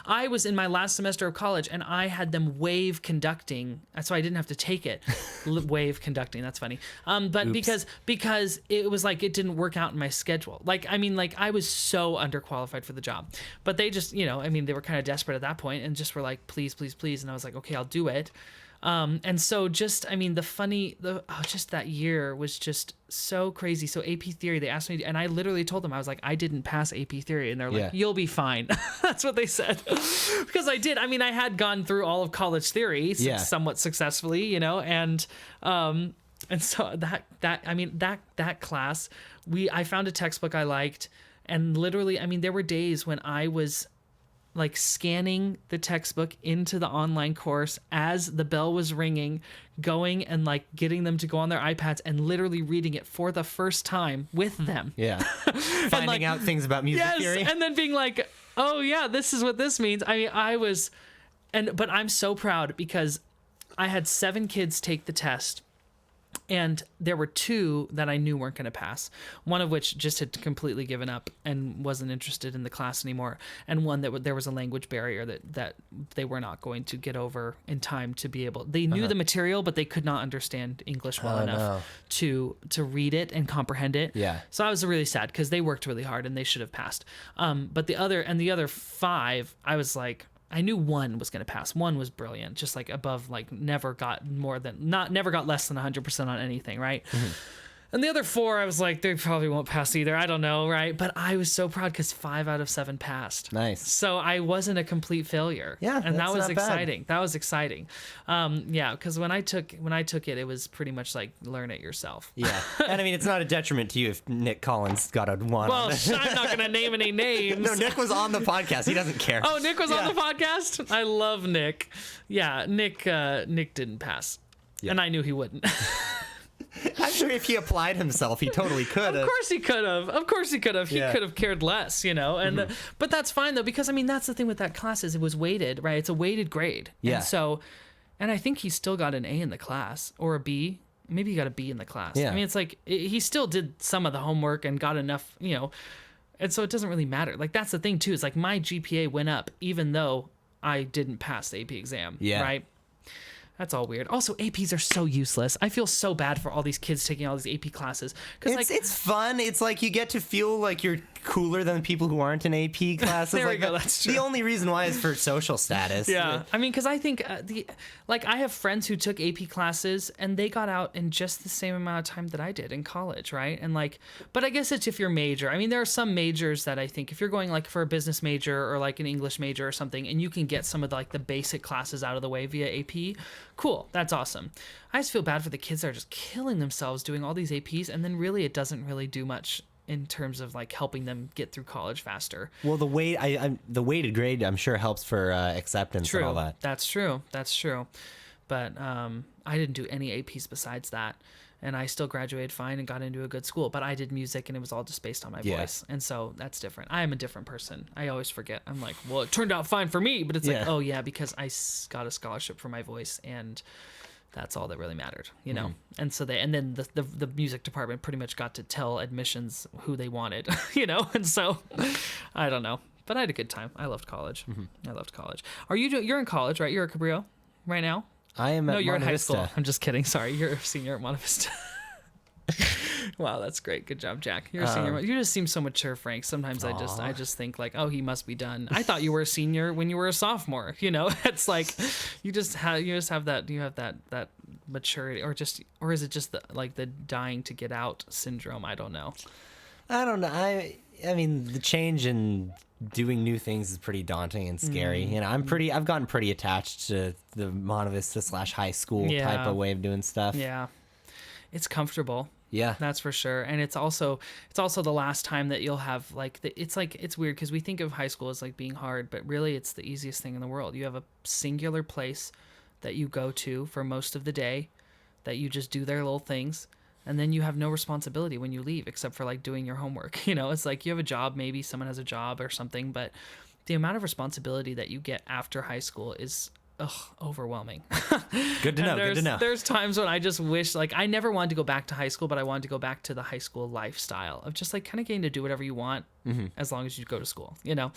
I was in my last semester of college and I had them waive conducting. That's why I didn't have to take it. Waive conducting. That's funny. But Oops. because it was like, it didn't work out in my schedule. Like, I mean, like I was so underqualified for the job, but they just, they were kind of desperate at that point and just were like, please, please, please. And I was like, okay, I'll do it. And so just, I mean, just that year was just so crazy. So AP theory, they asked me, and I literally told them, I was like, I didn't pass AP theory. And they're like, you'll be fine. That's what they said. Because I did. I mean, I had gone through all of college theory somewhat successfully, and so that class, I found a textbook I liked, and literally, I mean, there were days when I was like scanning the textbook into the online course as the bell was ringing, going and like getting them to go on their iPads and literally reading it for the first time with them. Yeah. Finding out things about music theory. And then being like, oh yeah, this is what this means. I mean, but I'm so proud because I had 7 kids take the test. And there were 2 that I knew weren't going to pass, one of which just had completely given up and wasn't interested in the class anymore, and one that there was a language barrier that they were not going to get over in time to be able. They knew the material, but they could not understand English well enough to read it and comprehend it. Yeah. So I was really sad because they worked really hard and they should have passed. But the other 5, I was like, I knew one was going to pass. One was brilliant, just like above, like never got less than 100% on anything, right? Mm-hmm. And the other 4, I was like, they probably won't pass either. I don't know, right? But I was so proud because 5 out of 7 passed. Nice. So I wasn't a complete failure. Yeah, and that was not exciting. bad. That was exciting. Because when I took it, it was pretty much like learn it yourself. Yeah, and I mean, it's not a detriment to you if Nick Collins got a 1. Well, I'm not gonna name any names. No, Nick was on the podcast. He doesn't care. Oh, Nick was on the podcast. I love Nick. Yeah, Nick didn't pass, and I knew he wouldn't. I'm sure if he applied himself, he totally could. Of course he could have. Of course he could have. He could have cared less, you know. And but that's fine though, because I mean that's the thing with that class is it was weighted, right? It's a weighted grade. Yeah. And so, and I think he still got an A in the class or a B. Maybe he got a B in the class. Yeah. I mean, it's like he still did some of the homework and got enough, you know. And so it doesn't really matter. Like that's the thing too. Is like my GPA went up even though I didn't pass the AP exam. Yeah. Right. That's all weird. Also, APs are so useless. I feel so bad for all these kids taking all these AP classes because like it's fun. It's like you get to feel like you're cooler than the people who aren't in AP classes. There we like go. That's true. The only reason why is for social status. Yeah, I mean, because I think I have friends who took AP classes and they got out in just the same amount of time that I did in college, right? And like, but I guess it's if you're major. I mean, there are some majors that I think if you're going like for a business major or like an English major or something, and you can get some of the, like the basic classes out of the way via AP, cool, that's awesome. I just feel bad for the kids that are just killing themselves doing all these APs, and then really it doesn't really do much in terms of like helping them get through college faster. Well, the weighted grade, I'm sure helps for acceptance and all that. That's true. But I didn't do any APs besides that, and I still graduated fine and got into a good school. But I did music, and it was all just based on my voice, and so that's different. I am a different person. I always forget. I'm like, well, it turned out fine for me, but it's like, oh yeah, because I got a scholarship for my voice, and that's all that really mattered, you know. And so and then the music department pretty much got to tell admissions who they wanted, you know. And so I don't know, but I had a good time. I loved college. I loved college. You're in college, right? You're at Cabrillo right now? I am. No, at you're Monte in high Vista. school. I'm just kidding. Sorry, you're a senior at Monte Vista. Wow, that's great. Good job, Jack. You're a senior. You just seem so mature, Frank. Sometimes I just think like, oh, he must be done. I thought you were a senior when you were a sophomore. You know, it's like you have that maturity, or is it just the dying to get out syndrome? I don't know. I don't know. I mean, the change in doing new things is pretty daunting and scary. You know, I've gotten pretty attached to the Monte Vista / high school type of way of doing stuff. Yeah, it's comfortable. Yeah, that's for sure. And it's also the last time that you'll have it's weird because we think of high school as like being hard, but really it's the easiest thing in the world. You have a singular place that you go to for most of the day, that you just do their little things, and then you have no responsibility when you leave except for like doing your homework. You know, it's like you have a job, maybe someone has a job or something, but the amount of responsibility that you get after high school is overwhelming. Good to know. There's times when I just wish, like, I never wanted to go back to high school, but I wanted to go back to the high school lifestyle of just like kind of getting to do whatever you want as long as you go to school, you know.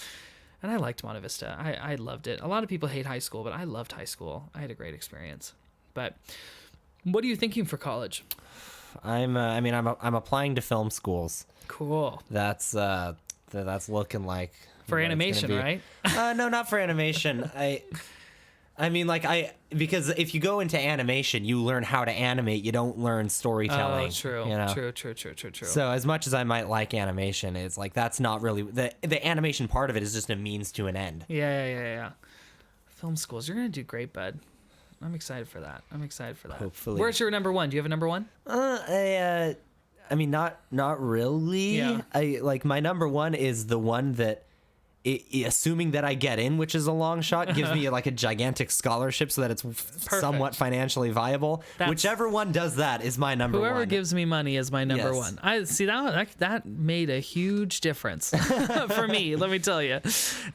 And I liked Monte Vista. I loved it. A lot of people hate high school, but I loved high school. I had a great experience. But what are you thinking for college? I'm applying to film schools. Cool. That's looking like for animation, right? No, not for animation. I mean, because if you go into animation, you learn how to animate. You don't learn storytelling. Oh, true. You know? True. So as much as I might like animation, it's like that's not really the animation part of it is just a means to an end. Yeah. Film schools, you're gonna do great, bud. I'm excited for that. Hopefully. Where's your number one? Do you have a number one? I mean, not really. Yeah. My number one is the one that, assuming that I get in, which is a long shot, gives me like a gigantic scholarship so that it's somewhat financially viable. Whichever one does that is my number one. Whoever gives me money is my number one. I see that made a huge difference for me, let me tell you.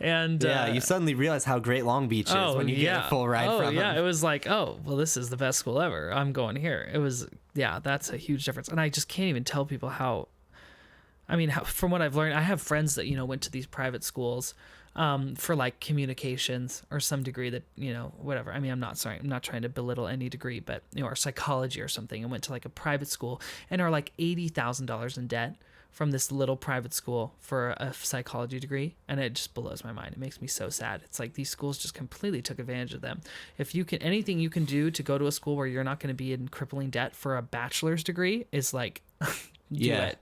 And you suddenly realize how great Long Beach is when you get a full ride from them. It was like, oh, well, this is the best school ever. I'm going here. It was, that's a huge difference. And I just can't even tell people how. I mean, from what I've learned, I have friends that, went to these private schools for like communications or some degree that, whatever. I mean, I'm not trying to belittle any degree, but, or psychology or something, and went to like a private school and are like $80,000 in debt from this little private school for a psychology degree. And it just blows my mind. It makes me so sad. It's like these schools just completely took advantage of them. If you can, anything you can do to go to a school where you're not going to be in crippling debt for a bachelor's degree is like... do it,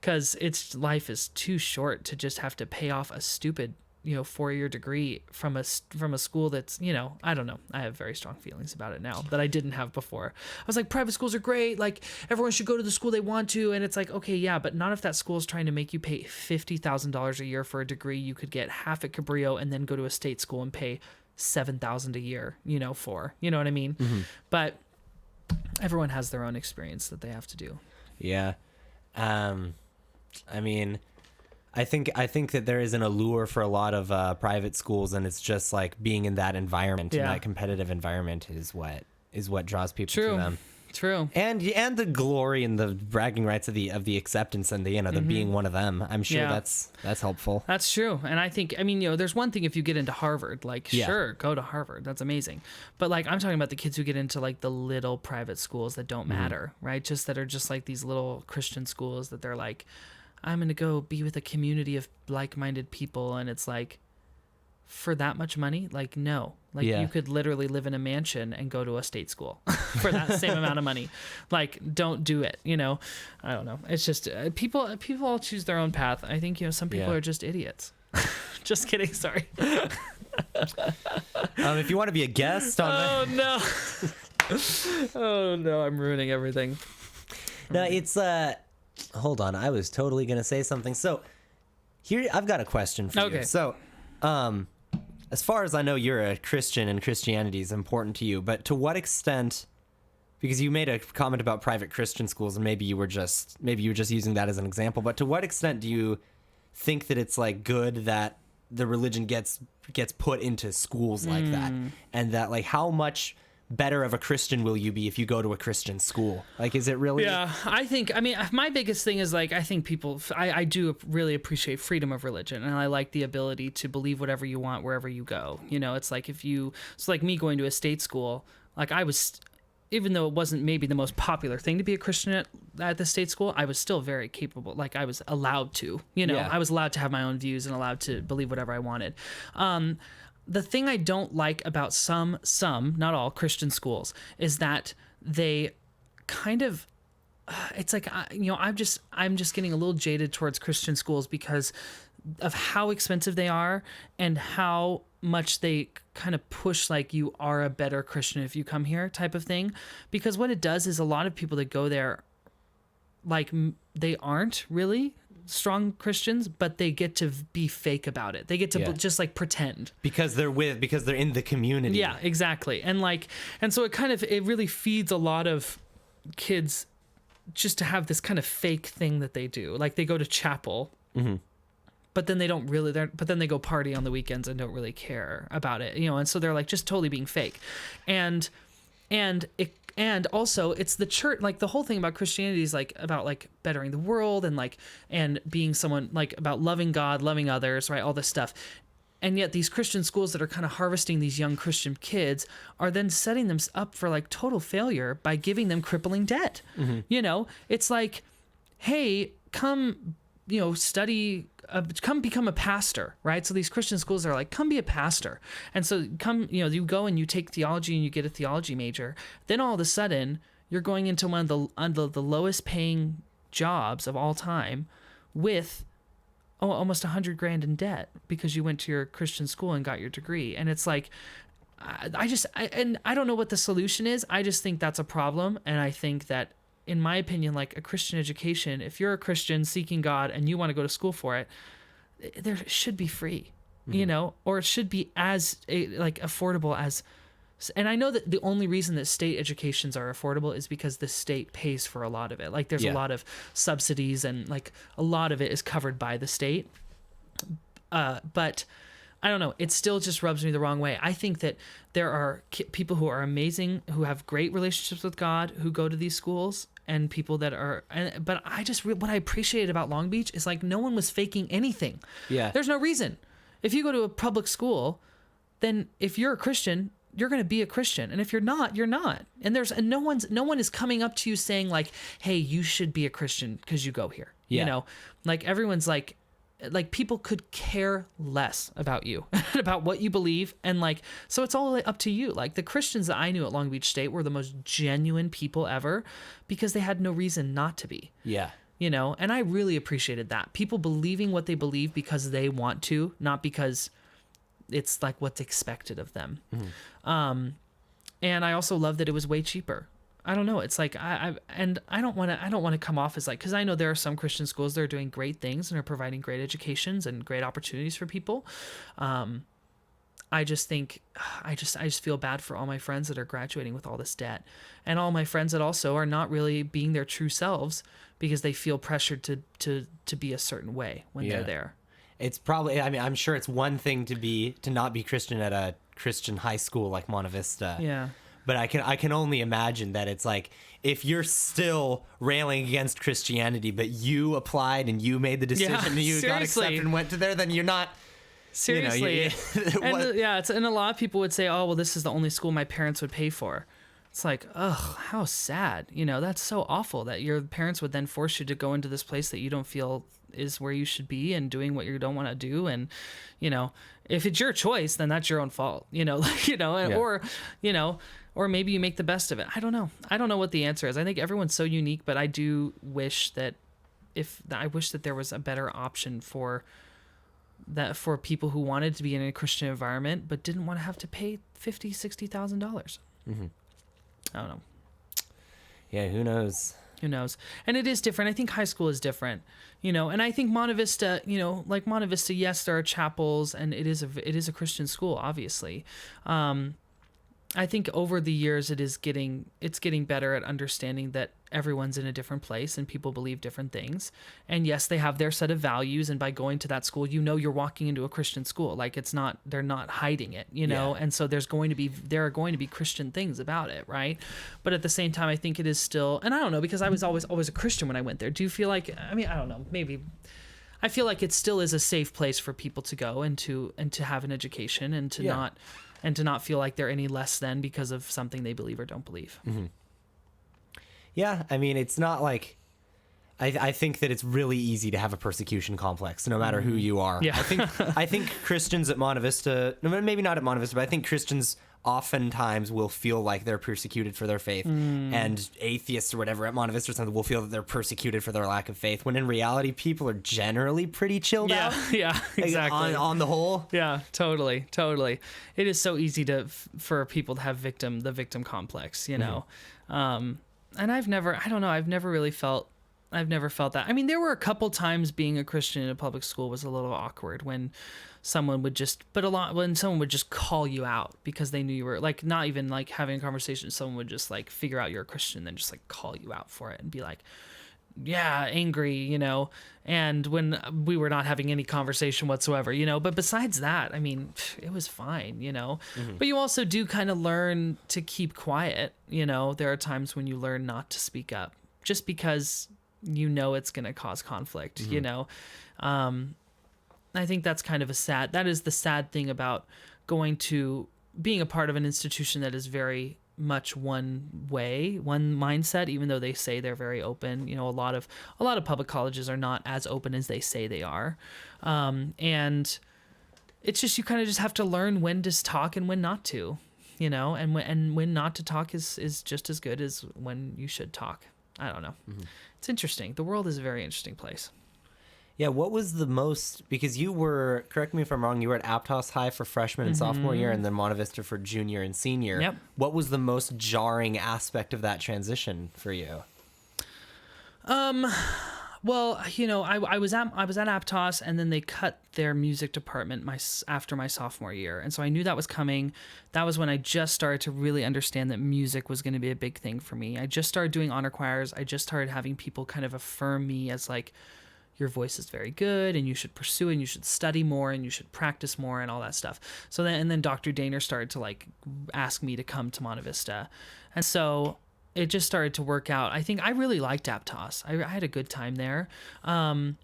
because life is too short to just have to pay off a stupid 4-year degree from a school that's I don't know. I have very strong feelings about it now that I didn't have before. I was like, private schools are great, like everyone should go to the school they want to, and it's like, okay, yeah, but not if that school is trying to make you pay $50,000 a year for a degree you could get half at Cabrillo and then go to a state school and pay $7,000 a year for, you know what I mean? But Everyone has their own experience that they have to do. Yeah. I mean, I think that there is an allure for a lot of private schools, and it's just like being in that environment, and that competitive environment is what draws people to them. True. And the glory and the bragging rights of the acceptance and the the being one of them. I'm sure that's helpful. That's true. And I think, I mean, there's one thing if you get into Harvard, like sure, go to Harvard. That's amazing. But like I'm talking about the kids who get into like the little private schools that don't matter, right? Just that are just like these little Christian schools that they're like, I'm going to go be with a community of like-minded people, and it's like, for that much money, like no, like you could literally live in a mansion and go to a state school for that same amount of money. Like, don't do it. I don't know. It's just people all choose their own path. I think some people are just idiots. Just kidding. Sorry. If you want to be a guest on no. Oh no, I'm ruining everything. No, it's hold on. I was totally gonna say something. So here, I've got a question for you. So, as far as I know, you're a Christian and Christianity is important to you, but to what extent, because you made a comment about private Christian schools and maybe you were just using that as an example, but to what extent do you think that it's like good that the religion gets put into schools like that, and that like how much better of a Christian will you be if you go to a Christian school? Like, is it really? Yeah, I mean, my biggest thing is like, I think people, I do really appreciate freedom of religion, and I like the ability to believe whatever you want wherever you go. It's like it's like me going to a state school, like I was, even though it wasn't maybe the most popular thing to be a Christian at the state school, I was still very capable. Like I was allowed to, I was allowed to have my own views and allowed to believe whatever I wanted. The thing I don't like about some, not all Christian schools is that they kind of, it's like, I'm just getting a little jaded towards Christian schools because of how expensive they are and how much they kind of push like you are a better Christian if you come here type of thing. Because what it does is a lot of people that go there, like they aren't really strong Christians, but they get to be fake about it. They get to just like pretend because they're in the community. Yeah, exactly. And so it really feeds a lot of kids just to have this kind of fake thing that they do. Like they go to chapel, but then they don't really, but then they go party on the weekends and don't really care about it, and so they're like just totally being fake. And also it's the church, like the whole thing about Christianity is like about like bettering the world and being someone like about loving God, loving others, right? All this stuff. And yet these Christian schools that are kind of harvesting these young Christian kids are then setting them up for like total failure by giving them crippling debt. It's like, hey, come, study, come become a pastor, right? So these Christian schools are like, come be a pastor. And so come, you go and you take theology and you get a theology major. Then all of a sudden you're going into one of the lowest paying jobs of all time with almost $100,000 in debt because you went to your Christian school and got your degree. And it's like, I don't know what the solution is. I just think that's a problem. And I think that, in my opinion, like a Christian education, if you're a Christian seeking God and you want to go to school for it, there should be free, or it should be as affordable as. And I know that the only reason that state educations are affordable is because the state pays for a lot of it. Like there's a lot of subsidies and like a lot of it is covered by the state. But I don't know. It still just rubs me the wrong way. I think that there are people who are amazing, who have great relationships with God, who go to these schools, and people that are. But what I appreciated about Long Beach is like no one was faking anything. Yeah. There's no reason. If you go to a public school, then if you're a Christian, you're going to be a Christian. And if you're not, you're not. And no one is coming up to you saying like, hey, you should be a Christian because you go here. Yeah. Like everyone's like people could care less about you, about what you believe. And like, so it's all up to you. Like the Christians that I knew at Long Beach State were the most genuine people ever because they had no reason not to be. Yeah. And I really appreciated that. People believing what they believe because they want to, not because it's like what's expected of them. Mm-hmm. And I also love that it was way cheaper. I don't know. It's like I don't want to come off as like, because I know there are some Christian schools that are doing great things and are providing great educations and great opportunities for people. I just think I just feel bad for all my friends that are graduating with all this debt, and all my friends that also are not really being their true selves because they feel pressured to be a certain way when they're there. It's probably, I mean, I'm sure it's one thing to not be Christian at a Christian high school like Monte Vista. Yeah. But I can only imagine that it's like, if you're still railing against Christianity, but you applied and you made the decision and you got accepted and went to there, then you're not. Seriously. And a lot of people would say, oh, well, this is the only school my parents would pay for. It's like, ugh, how sad. That's so awful that your parents would then force you to go into this place that you don't feel is where you should be and doing what you don't want to do. And, if it's your choice, then that's your own fault, or maybe you make the best of it. I don't know. I don't know what the answer is. I think everyone's so unique, but I do wish that there was a better option for people who wanted to be in a Christian environment but didn't want to have to pay $50,000-$60,000. Mm-hmm. I don't know. Yeah, who knows? Who knows? And it is different. I think high school is different, and I think Monte Vista, like Monte Vista, yes, there are chapels and it is a Christian school, obviously. I think over the years it's getting better at understanding that everyone's in a different place and people believe different things. And yes, they have their set of values, and by going to that school, you're walking into a Christian school. Like they're not hiding it, and so there are going to be Christian things about it, right? But at the same time, I think it is still, and I don't know, because I was always a Christian when I went there. Do you feel like, I mean, I don't know, maybe I feel like it still is a safe place for people to go and to have an education and to not feel like they're any less than because of something they believe or don't believe. Mm-hmm. Yeah, I mean, it's not like, I think that it's really easy to have a persecution complex, no matter who you are. Yeah. I think Christians at Monte Vista, maybe not at Monte Vista, but I think Christians oftentimes will feel like they're persecuted for their faith, and atheists or whatever at Monte Vista or something will feel that they're persecuted for their lack of faith, when in reality, people are generally pretty chilled out. Yeah, exactly. On the whole. Yeah, totally. It is so easy for people to have the victim complex, and I've never felt that. I mean, there were a couple times being a Christian in a public school was a little awkward when someone would just call you out because they knew you were, like, not even like having a conversation. Someone would just like figure out you're a Christian, then just like call you out for it and be like, yeah, angry, and when we were not having any conversation whatsoever, but besides that, I mean, it was fine, but you also do kind of learn to keep quiet. There are times when you learn not to speak up just because it's going to cause conflict. I think that's kind of that is the sad thing about being a part of an institution that is very much one mindset, even though they say they're very open. A lot of public colleges are not as open as they say they are. And it's just, you kind of just have to learn when to talk and when not to, and when not to talk is just as good as when you should talk. I don't know. Mm-hmm. It's interesting. The world is a very interesting place. Yeah, what was the most, because you were, correct me if I'm wrong, you were at Aptos High for freshman and sophomore year, and then Monte Vista for junior and senior. Yep. What was the most jarring aspect of that transition for you? Well, I was at Aptos, and then they cut their music department after my sophomore year, and so I knew that was coming. That was when I just started to really understand that music was going to be a big thing for me. I just started doing honor choirs. I just started having people kind of affirm me as like, your voice is very good and you should pursue it and you should study more and you should practice more and all that stuff. So then Dr. Daner started to like ask me to come to Monte Vista. And so it just started to work out. I think I really liked Aptos. I had a good time there. I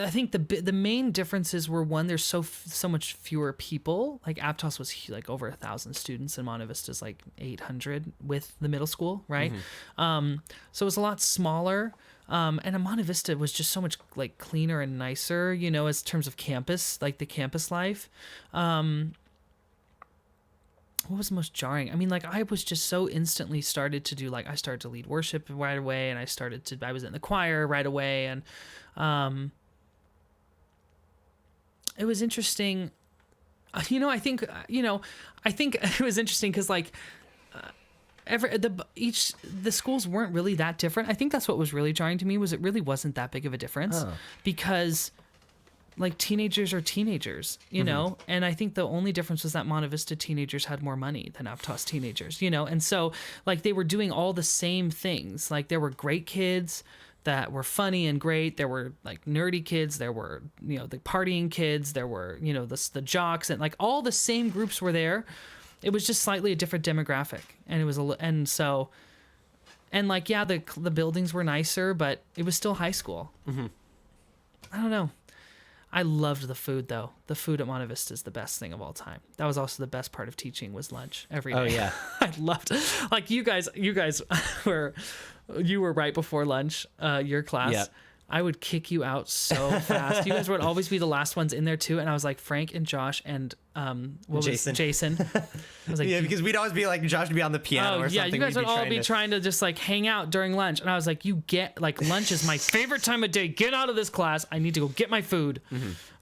think the main differences were, one, there's so much fewer people. Like Aptos was like over 1,000 students and Monte Vista's like 800 with the middle school, right? Mm-hmm. So it was a lot smaller. And Monte Vista was just so much like cleaner and nicer, as terms of campus, like the campus life. What was most jarring? I mean, like I was just so instantly started to do, like I started to lead worship right away, and I was in the choir right away, and it was interesting. I think it was interesting because like. The schools weren't really that different. I think that's what was really jarring to me, was it really wasn't that big of a difference, because like teenagers are teenagers, you know? And I think the only difference was that Monte Vista teenagers had more money than Aptos teenagers, you know? And so like they were doing all the same things. Like there were great kids that were funny and great. There were like nerdy kids. There were, you know, the partying kids. There were, you know, the jocks, and like all the same groups were there. It was just slightly a different demographic. And it was and like, yeah, the buildings were nicer, but it was still high school. I don't know. I loved the food though. The food at Monte Vista is the best thing of all time. That was also the best part of teaching was lunch every day. Oh yeah. I loved like you guys were right before lunch, your class. Yep. I would kick you out so fast. You guys would always be the last ones in there too. And I was like, Frank and Josh and Jason. I was like, yeah, because we'd always be like, Josh would be on the piano or something. Yeah, you guys would all be trying to just like hang out during lunch. And I was like, you get like lunch is my favorite time of day. Get out of this class. I need to go get my food.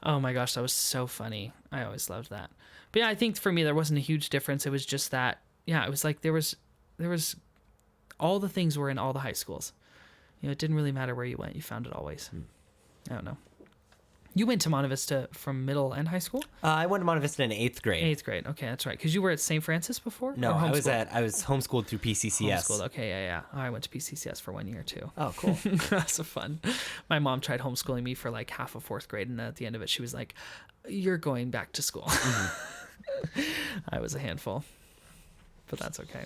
Oh my gosh, that was so funny. I always loved that. But yeah, I think for me, there wasn't a huge difference. It was just that, yeah, it was like there was all the things were in all the high schools. You know, it didn't really matter where you went. You found it always. I don't know. You went to Monte Vista from middle and high school? I went to Monte Vista in 8th grade. 8th grade. Okay, that's right. Because you were at St. Francis before? No, I was homeschooled through PCCS. Homeschooled. Okay, yeah. Oh, I went to PCCS for 1 year too. Oh, cool. That's so fun. My mom tried homeschooling me for like half of 4th grade, and at the end of it, she was like, "You're going back to school." I was a handful, but that's okay.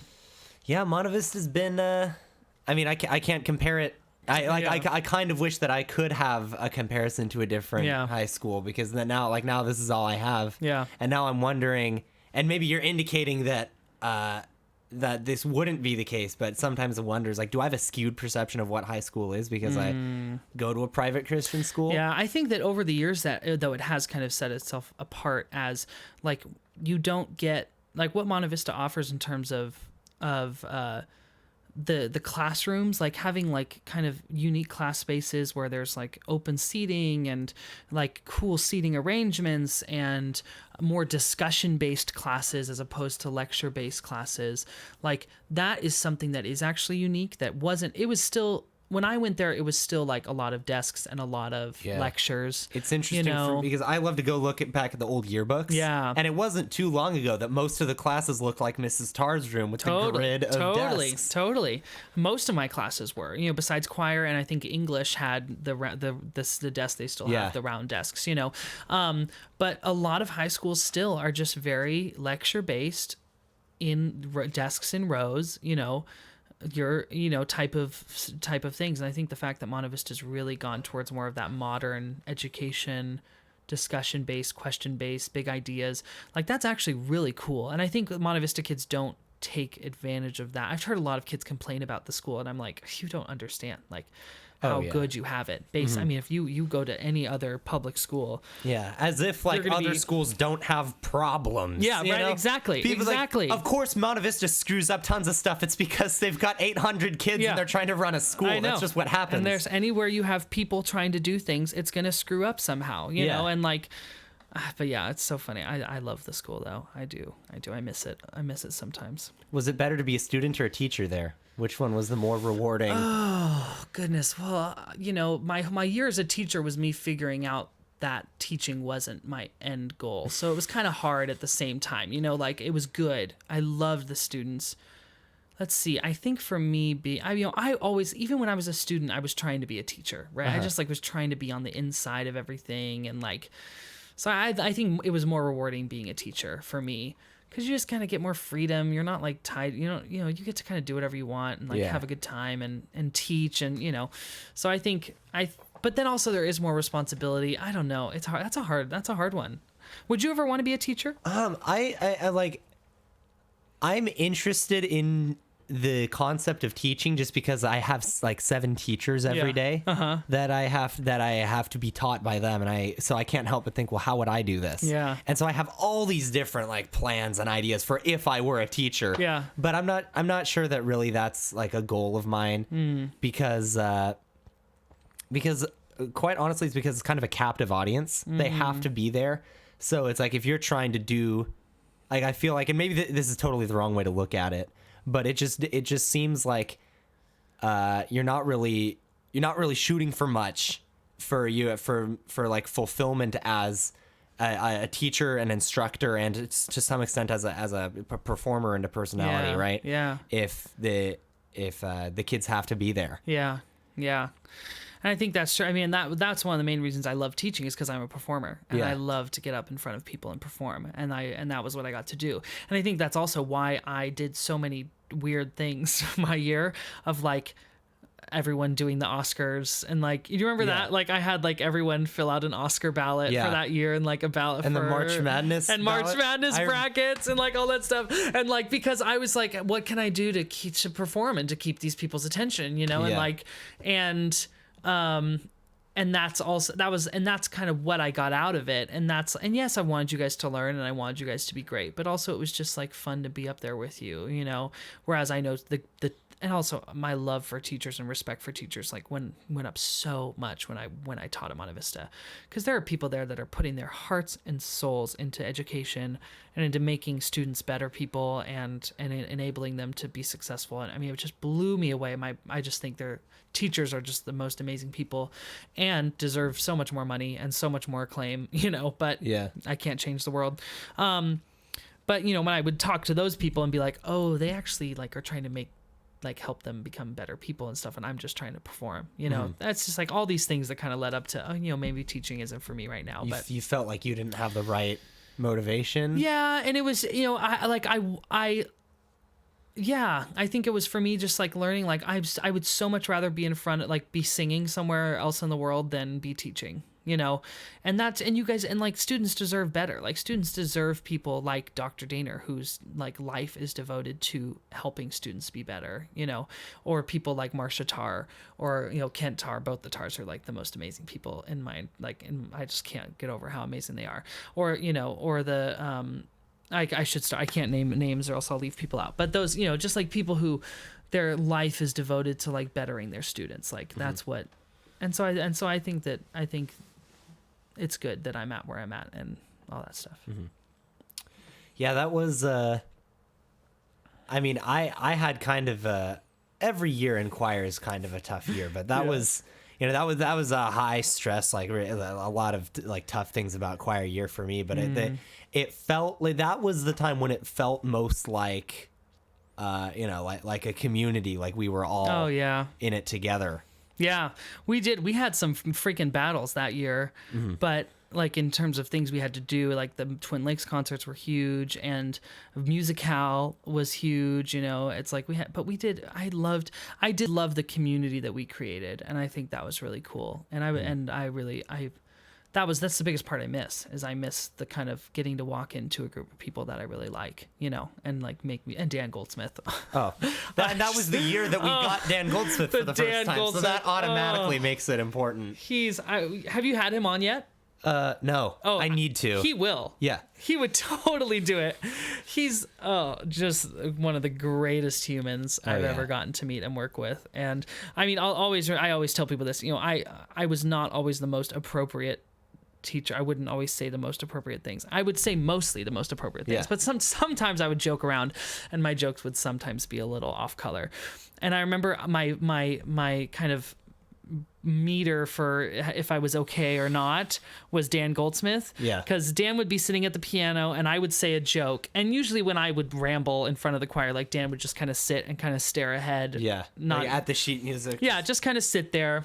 Yeah, Monte Vista's been. I mean, I can't compare it. I kind of wish that I could have a comparison to a different high school, because now this is all I have. Yeah. And now I'm wondering, and maybe you're indicating that that this wouldn't be the case, but sometimes the wonder is like, do I have a skewed perception of what high school is because I go to a private Christian school? Yeah, I think that over the years that though it has kind of set itself apart as like you don't get like what Monte Vista offers in terms of the classrooms, like having like kind of unique class spaces where there's like open seating and like cool seating arrangements and more discussion based classes as opposed to lecture based classes. Like that is something that is actually unique. It was still, when I went there, it was still like a lot of desks and a lot of lectures. It's interesting because I love to go look back at the old yearbooks. Yeah. And it wasn't too long ago that most of the classes looked like Mrs. Tarr's room with the grid of desks. Totally. Most of my classes were, besides choir, and I think English had the desk they still have, the round desks, But a lot of high schools still are just very lecture based in desks in rows, your type of things. And I think the fact that Monte Vista's really gone towards more of that modern education, discussion based, question based, big ideas, like that's actually really cool. And I think Monte Vista kids don't take advantage of that. I've heard a lot of kids complain about the school, and I'm like, you don't understand like how good you have it. I mean, if you go to any other public school, as if like other schools don't have problems. Yeah, right. Exactly. Like, of course, Monte Vista screws up tons of stuff. It's because they've got 800 kids and they're trying to run a school. That's just what happens. And there's anywhere you have people trying to do things, it's gonna screw up somehow. You know, and like. But yeah, it's so funny. I love the school though. I do. I miss it. I miss it sometimes. Was it better to be a student or a teacher there? Which one was the more rewarding? Oh, goodness. Well, my year as a teacher was me figuring out that teaching wasn't my end goal. So it was kind of hard at the same time. Like it was good. I loved the students. Let's see. I think for me, I always, even when I was a student, I was trying to be a teacher, right? I just like was trying to be on the inside of everything and like. So I think it was more rewarding being a teacher for me, because you just kind of get more freedom. You're not like tied. You get to kind of do whatever you want and like have a good time and teach and So I think but then also there is more responsibility. I don't know. It's hard. That's a hard one. Would you ever want to be a teacher? I'm interested in the concept of teaching just because I have like 7 teachers every day that I have to be taught by them, and so I can't help but think, well, how would I do this? Yeah. And so I have all these different like plans and ideas for if I were a teacher. Yeah. But I'm not sure that really that's like a goal of mine because quite honestly it's because it's kind of a captive audience. They have to be there. So it's like if you're trying to do like, I feel like, and maybe this is totally the wrong way to look at it, but it just seems like you're not really shooting for much for you for like fulfillment as a teacher, an instructor, and it's to some extent as a performer and a personality, right? Yeah. If the kids have to be there. Yeah. And I think that's true. I mean, that's one of the main reasons I love teaching is because I'm a performer and I love to get up in front of people and perform. And that was what I got to do. And I think that's also why I did so many weird things my year of like everyone doing the Oscars and like, you remember that? Like I had like everyone fill out an Oscar ballot for that year and like a ballot and for the March Madness and ballot? March Madness brackets and like all that stuff. And like, because I was like, what can I do to perform and to keep these people's attention, you know? And like, and that's also, that's kind of what I got out of it. And yes, I wanted you guys to learn and I wanted you guys to be great, but also it was just like fun to be up there with you, you know? Whereas I know and also my love for teachers and respect for teachers like went up so much when I taught at Monte Vista, because there are people there that are putting their hearts and souls into education and into making students better people and enabling them to be successful. And I mean, it just blew me away. I just think their teachers are just the most amazing people and deserve so much more money and so much more acclaim, you know, but I can't change the world. But you know, when I would talk to those people and be like, oh, they actually like are trying to help them become better people and stuff, and I'm just trying to perform, you know. That's just like all these things that kind of led up to, you know, maybe teaching isn't for me right now. But you felt like you didn't have the right motivation. Yeah, and it was, you know, I think it was for me just like learning, like I would so much rather be in front of, like be singing somewhere else in the world than be teaching, you know. And you guys, and like students deserve better. Like students deserve people like Dr. Daner, whose like life is devoted to helping students be better, you know, or people like Marcia Tarr or, you know, Kent Tarr. Both the Tarrs are like the most amazing people in my, like, I just can't get over how amazing they are. Or, you know, or the, I should start. I can't name names or else I'll leave people out. But those, you know, just like people who their life is devoted to like bettering their students. Like that's what, and so I think it's good that I'm at where I'm at and all that stuff. Yeah, that was. I mean, I had kind of every year in choir is kind of a tough year, but that was. You know, that was a high stress, like a lot of like tough things about choir year for me. But it felt like that was the time when it felt most like, you know, like a community, like we were all in it together. Yeah, we did. We had some freaking battles that year, but like in terms of things we had to do, like the Twin Lakes concerts were huge and Musical was huge, you know. It's like I did love the community that we created, and I think that was really cool. And that's the biggest part I miss the kind of getting to walk into a group of people that I really like, you know, and like and Dan Goldsmith. That was the year that we got Dan Goldsmith for the first time, so that automatically makes it important. Have you had him on yet? No. I need to. He will. Yeah. He would totally do it. He's just one of the greatest humans I've ever gotten to meet and work with. And I mean, I always tell people this, you know, I was not always the most appropriate teacher. I wouldn't always say the most appropriate things. I would say mostly the most appropriate things, but sometimes I would joke around and my jokes would sometimes be a little off color. And I remember my kind of meter for if I was okay or not was Dan Goldsmith. Yeah. Because Dan would be sitting at the piano and I would say a joke. And usually when I would ramble in front of the choir, like Dan would just kind of sit and kind of stare ahead. Yeah. Not like at the sheet music. Yeah, just kind of sit there.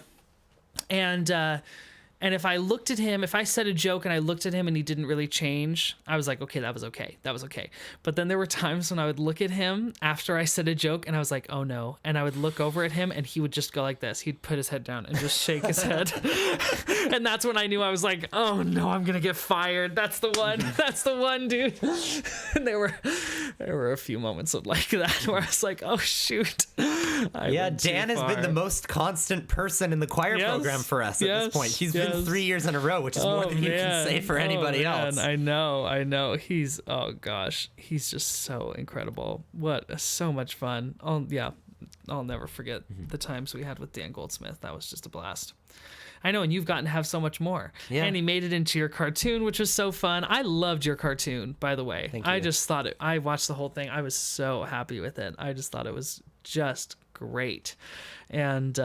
And if I looked at him, if I said a joke and I looked at him and he didn't really change, I was like, okay, that was okay. That was okay. But then there were times when I would look at him after I said a joke and I was like, oh no. And I would look over at him and he would just go like this. He'd put his head down and just shake his head. And that's when I knew I was like, oh no, I'm going to get fired. That's the one. That's the one, dude. And there were a few moments of like that where I was like, oh shoot. Dan has been the most constant person in the choir program for us at this point. He's been 3 years in a row, which is more than you can say for anybody else. I know. He's just so incredible. So much fun. I'll never forget the times we had with Dan Goldsmith. That was just a blast. I know, and you've gotten to have so much more. Yeah. And he made it into your cartoon, which was so fun. I loved your cartoon, by the way. Thank you. I just thought I watched the whole thing. I was so happy with it. I just thought it was just great, and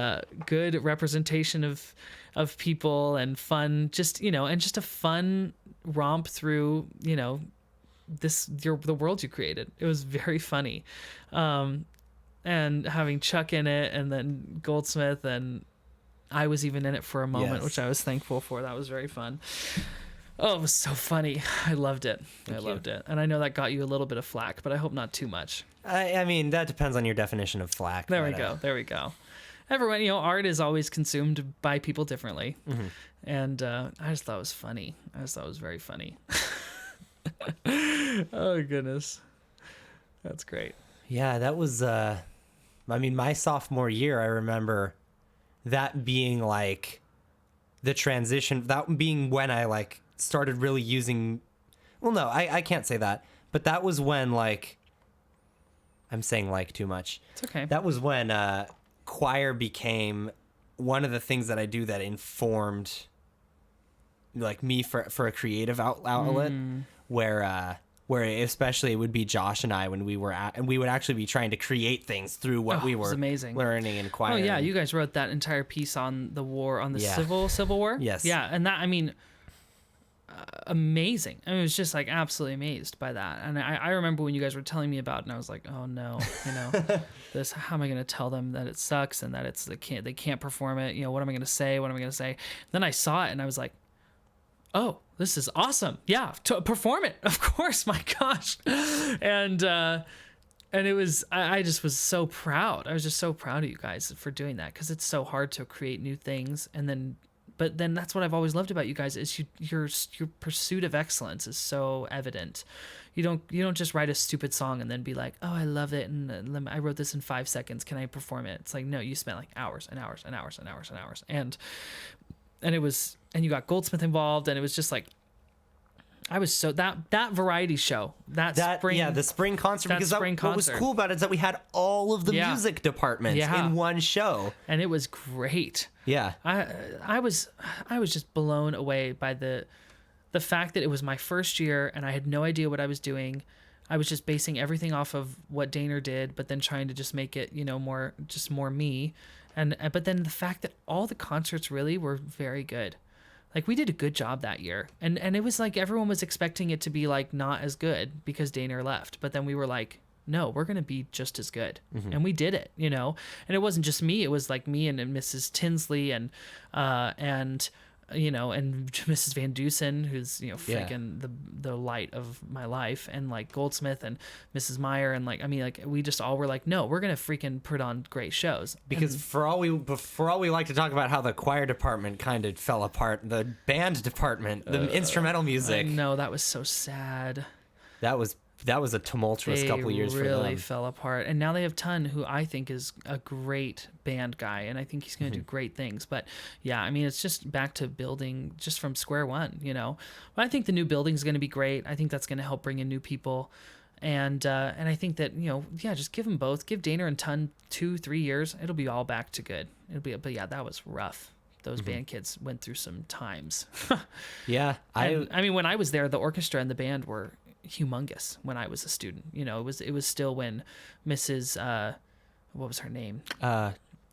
good representation of people and fun, just and just a fun romp through the world you created. It was very funny, and having Chuck in it, and then Goldsmith, and I was even in it for a moment, Yes. which I was thankful for. That was very fun. Oh, it was so funny. I loved it. Thank you. Loved it. And I know that got you a little bit of flack, but I hope not too much. I mean, that depends on your definition of flack. There we go. There we go. Everyone, art is always consumed by people differently. Mm-hmm. And I just thought it was funny. I just thought it was very funny. Oh, goodness. That's great. Yeah, that was, my sophomore year, I remember that being like the transition, that being when I like started really using, well, no, I can't say that, but that was when like, I'm saying like too much. It's okay. That was when choir became one of the things that I do that informed like me for a creative outlet, where especially it would be Josh and I when we were and we would actually be trying to create things through what we were learning in choir. Oh yeah, you guys wrote that entire piece on the war, on the Civil War. Yes. Yeah, and that, I mean, amazing. I mean, it was just like absolutely amazed by that. And I remember when you guys were telling me about it, and I was like, oh no, this, how am I going to tell them that it sucks and that they can't perform it? What am I going to say? What am I going to say? Then I saw it and I was like, oh, this is awesome. Yeah, to perform it. Of course. My gosh. And it was, I just was so proud. I was just so proud of you guys for doing that, because it's so hard to create new things. But then that's what I've always loved about you guys is your pursuit of excellence is so evident. You don't just write a stupid song and then be like, oh, I love it, and I wrote this in 5 seconds. Can I perform it? It's like, no, you spent like hours and hours and hours and hours and hours. And it was, and you got Goldsmith involved, and it was just like, I was so, that variety show, the spring concert, because what was cool about it is that we had all of the music departments in one show, and it was great. Yeah. I was just blown away by the fact that it was my first year and I had no idea what I was doing. I was just basing everything off of what Daner did, but then trying to just make it, more me. But then the fact that all the concerts really were very good. Like, we did a good job that year. And it was like everyone was expecting it to be like not as good because Daner left. But then we were like, no, we're going to be just as good. Mm-hmm. And we did it, And it wasn't just me. It was like me and Mrs. Tinsley and Mrs. Van Dusen, who's, freaking the light of my life, and like Goldsmith and Mrs. Meyer, and we just all were like, no, we're gonna freaking put on great shows. Because for all we like to talk about how the choir department kind of fell apart, the band department, the instrumental music. No, that was so sad. That was a tumultuous couple years for them. They really fell apart. And now they have Ton, who I think is a great band guy, and I think he's going to do great things. But yeah, I mean, it's just back to building just from square one, But I think the new building is going to be great. I think that's going to help bring in new people. And I think that, just give them both. Give Daner and Ton 2-3 years. It'll be all back to good. But yeah, that was rough. Those band kids went through some times. Yeah. I mean, when I was there, the orchestra and the band were humongous when I was a student. It was still when Mrs. What was her name?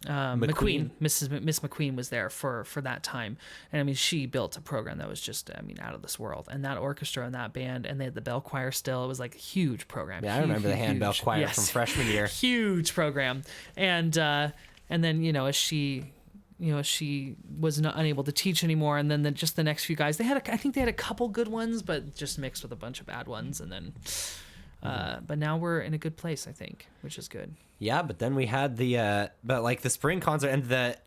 McQueen. Miss McQueen was there for that time, and I mean, she built a program that was just, out of this world. And that orchestra and that band, and they had the bell choir still. It was like a huge program. Yeah, I remember the handbell choir from freshman year. Huge program, and then as she was not unable to teach anymore, and then just the next few guys, I think they had a couple good ones, but just mixed with a bunch of bad ones, and then but now we're in a good place, I think, which is good. Yeah, but then we had the spring concert, and the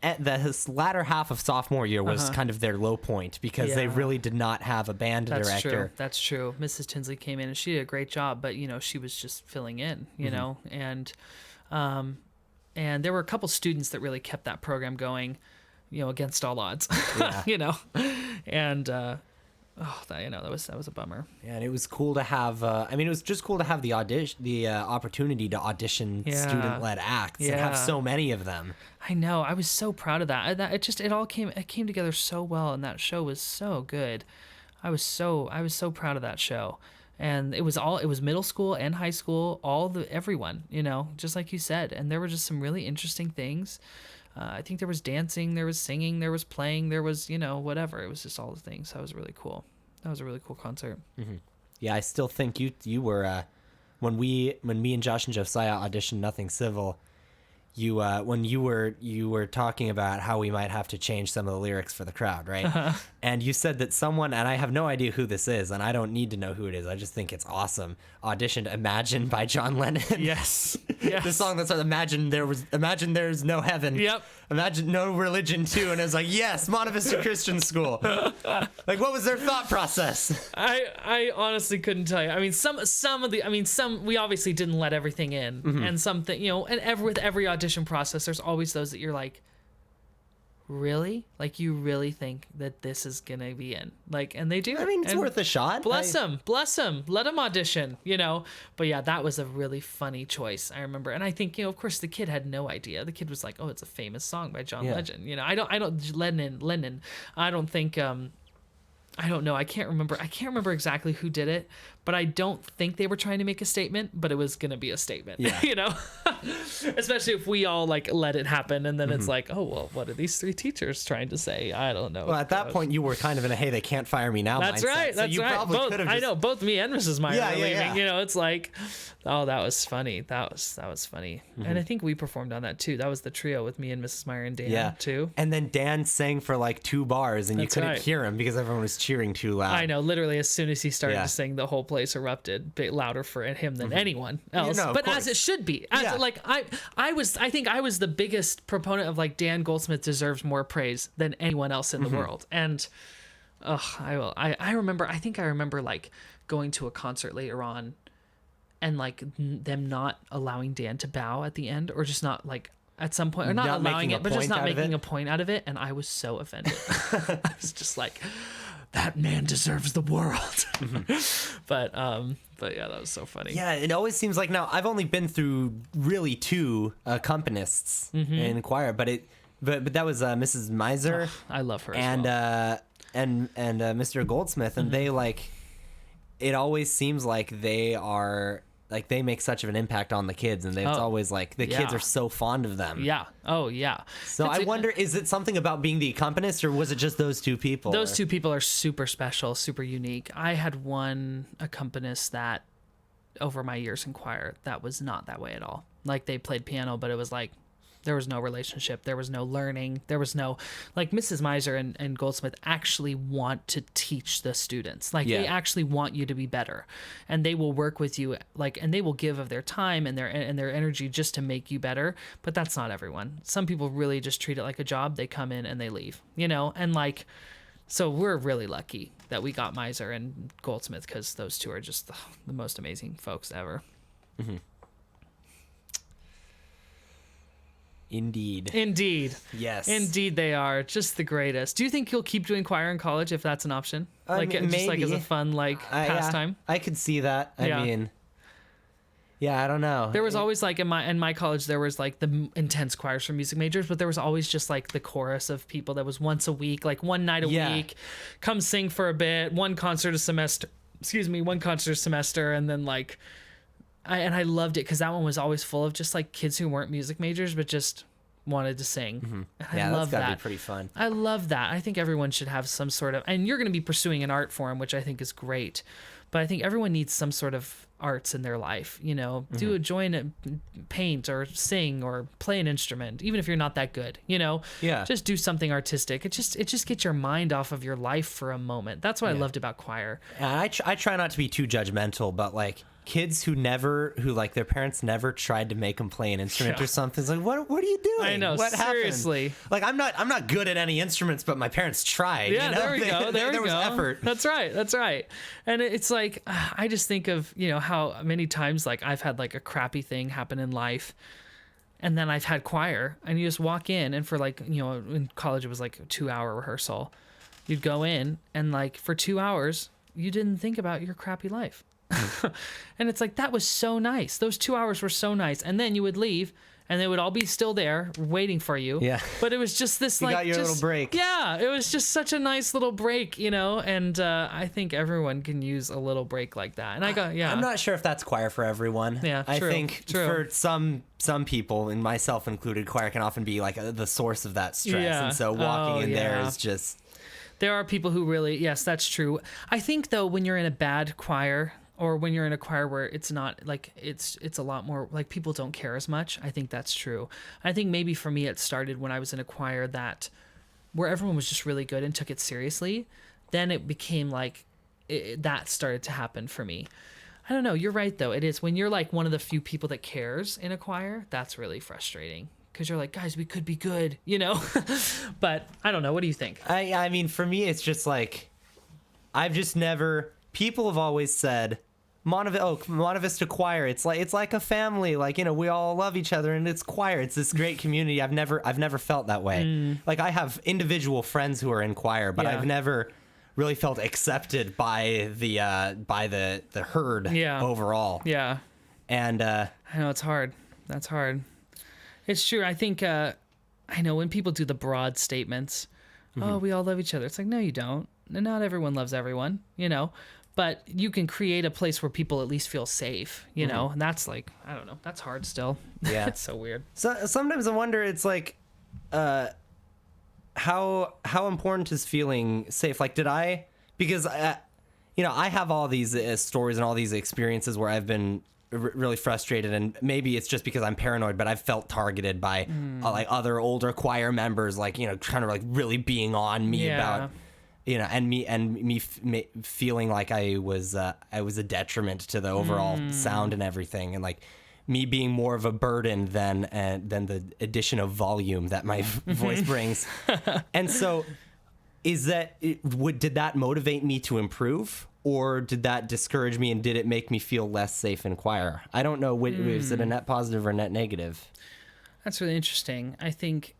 latter half of sophomore year was kind of their low point, because they really did not have a band director. That's true. Mrs. Tinsley came in and she did a great job, but she was just filling in, and there were a couple students that really kept that program going, against all odds, and that was a bummer. Yeah, and it was cool to have. It was just cool to have the opportunity to audition student-led acts and have so many of them. I know. I was so proud of that. It came together so well, and that show was so good. I was so proud of that show. And it was middle school and high school, everyone, just like you said. And there were just some really interesting things. I think there was dancing, there was singing, there was playing, there was, whatever. It was just all the things. That was really cool. That was a really cool concert. Mm-hmm. Yeah, I still think you were, when me and Josh and Josiah auditioned Nothing Civil, when you were talking about how we might have to change some of the lyrics for the crowd, right? Uh-huh. And you said that someone, and I have no idea who this is, and I don't need to know who it is, I just think it's awesome, auditioned Imagine by John Lennon. Yes. The song that says Imagine there's no heaven. Yep. Imagine no religion too. And it's like, yes, Monte Vista Christian School. Like, what was their thought process? I honestly couldn't tell you. I mean, some we obviously didn't let everything in, mm-hmm. and something, and with every audition process, there's always those that you're like, really? Like, you really think that this is gonna be in? Like, and they do. I mean, it's worth a shot. Bless them. Let them audition, But yeah, that was a really funny choice, I remember. And I think, of course, the kid had no idea. The kid was like, oh, it's a famous song by John Legend. Lennon. I don't think, I don't know. I can't remember exactly who did it, but I don't think they were trying to make a statement, but it was going to be a statement, especially if we all like let it happen. And then mm-hmm. It's like, oh, well, what are these three teachers trying to say? I don't know. Well, at that point you were kind of in a, hey, they can't fire me now. That's mindset. Right. So that's you right. Probably I know both me and Mrs. Meyer were leaving, it's like, oh, that was funny. That was funny. Mm-hmm. And I think we performed on that too. That was the trio with me and Mrs. Meyer and Dan too. And then Dan sang for like 2 bars and that's you couldn't hear him because everyone was cheering too loud. I know, literally as soon as he started to sing, the whole place erupted, bit louder for him than mm-hmm. anyone else. But as it should be. I think I was the biggest proponent of like Dan Goldsmith deserves more praise than anyone else in the mm-hmm. world. And I remember like going to a concert later on and like them not allowing Dan to bow at the end, or just not like at some point, or not allowing it, but just not making a point out of it. And I was so offended. I was just like, that man deserves the world. Mm-hmm. But yeah, that was so funny. Yeah, it always seems like, now I've only been through really 2 accompanists mm-hmm. in choir, but that was Mrs. Miser. Oh, I love her and as well. and Mr. Goldsmith, and mm-hmm. they like, it always seems like they are like, they make such of an impact on the kids, and it's always like the kids are so fond of them. Yeah. Oh yeah. So I wonder, is it something about being the accompanist, or was it just those 2 people? Those 2 people are super special, super unique. I had one accompanist that over my years in choir that was not that way at all. Like, they played piano, but it was like, there was no relationship. There was no learning. There was no, like, Mrs. Miser and Goldsmith actually want to teach the students. Like, they actually want you to be better, and they will work with you, like, and they will give of their time and their energy just to make you better. But that's not everyone. Some people really just treat it like a job. They come in and they leave, and like, so we're really lucky that we got Miser and Goldsmith, because those 2 are just the most amazing folks ever. Mm-hmm. Indeed. Yes. Indeed, they are just the greatest. Do you think you'll keep doing choir in college if that's an option? Like, maybe. Just like as a fun pastime. I could see that. I mean, I don't know. There was always like in my college, there was like the intense choirs for music majors, but there was always just like the chorus of people that was once a week, like one night a week, come sing for a bit, one concert a semester, and then like. I loved it because that one was always full of just like kids who weren't music majors but just wanted to sing. Mm-hmm. I love that's gotta be pretty fun. I love that. I think everyone should have some sort of, and you're going to be pursuing an art form, which I think is great, but I think everyone needs some sort of arts in their life. Mm-hmm. Join a paint or sing or play an instrument, even if you're not that good. Just do something artistic. It just gets your mind off of your life for a moment. That's what I loved about choir. And I try not to be too judgmental, but like, kids who like their parents never tried to make them play an instrument or something. It's like, what are you doing? I know, what seriously. Happened? Like, I'm not good at any instruments, but my parents tried. Yeah, there we go. There was effort. That's right. And it's like, I just think of, how many times like I've had like a crappy thing happen in life, and then I've had choir, and you just walk in, and for like, in college it was like a 2-hour rehearsal. You'd go in, and like for 2 hours, you didn't think about your crappy life. And it's like, that was so nice. Those 2 hours were so nice. And then you would leave and they would all be still there waiting for you. Yeah. But it was just this You like got your little break. Yeah, it was just such a nice little break, and I think everyone can use a little break like that. And I'm not sure if that's choir for everyone. Yeah, I true, think true. for some people, and myself included, choir can often be like the source of that stress. Yeah. And so walking in there yeah. is just... There are people who really, yes, that's true. I think though, when you're in a bad choir, or when you're in a choir where it's not like it's a lot more like people don't care as much, I think that's true. I think maybe for me it started when I was in a choir where everyone was just really good and took it seriously. Then it became like that started to happen for me. I don't know. You're right though. It is when you're like one of the few people that cares in a choir. That's really frustrating because you're like, guys, we could be good, But I don't know. What do you think? I mean, for me, it's just like I've just never. People have always said. Monte Vista Choir. It's like a family. Like, we all love each other, and it's choir. It's this great community. I've never felt that way. Like, I have individual friends who are in choir, but I've never really felt accepted by the herd overall. Yeah. And I know it's hard. That's hard. It's true. I think I know when people do the broad statements, oh, we all love each other. It's like, no, you don't. Not everyone loves everyone, But you can create a place where people at least feel safe, and that's like, I don't know, that's hard still. Yeah. It's so weird. So sometimes I wonder, it's like, how important is feeling safe? Like, because I have all these stories and all these experiences where I've been really frustrated, and maybe it's just because I'm paranoid, but I've felt targeted by like other older choir members, like, kind of like really being on me about, and me feeling like I was a detriment to the overall sound and everything, and like me being more of a burden than the addition of volume that my voice brings. And so, did that motivate me to improve, or did that discourage me, and did it make me feel less safe in choir? I don't know. Is it a net positive or net negative? That's really interesting. I think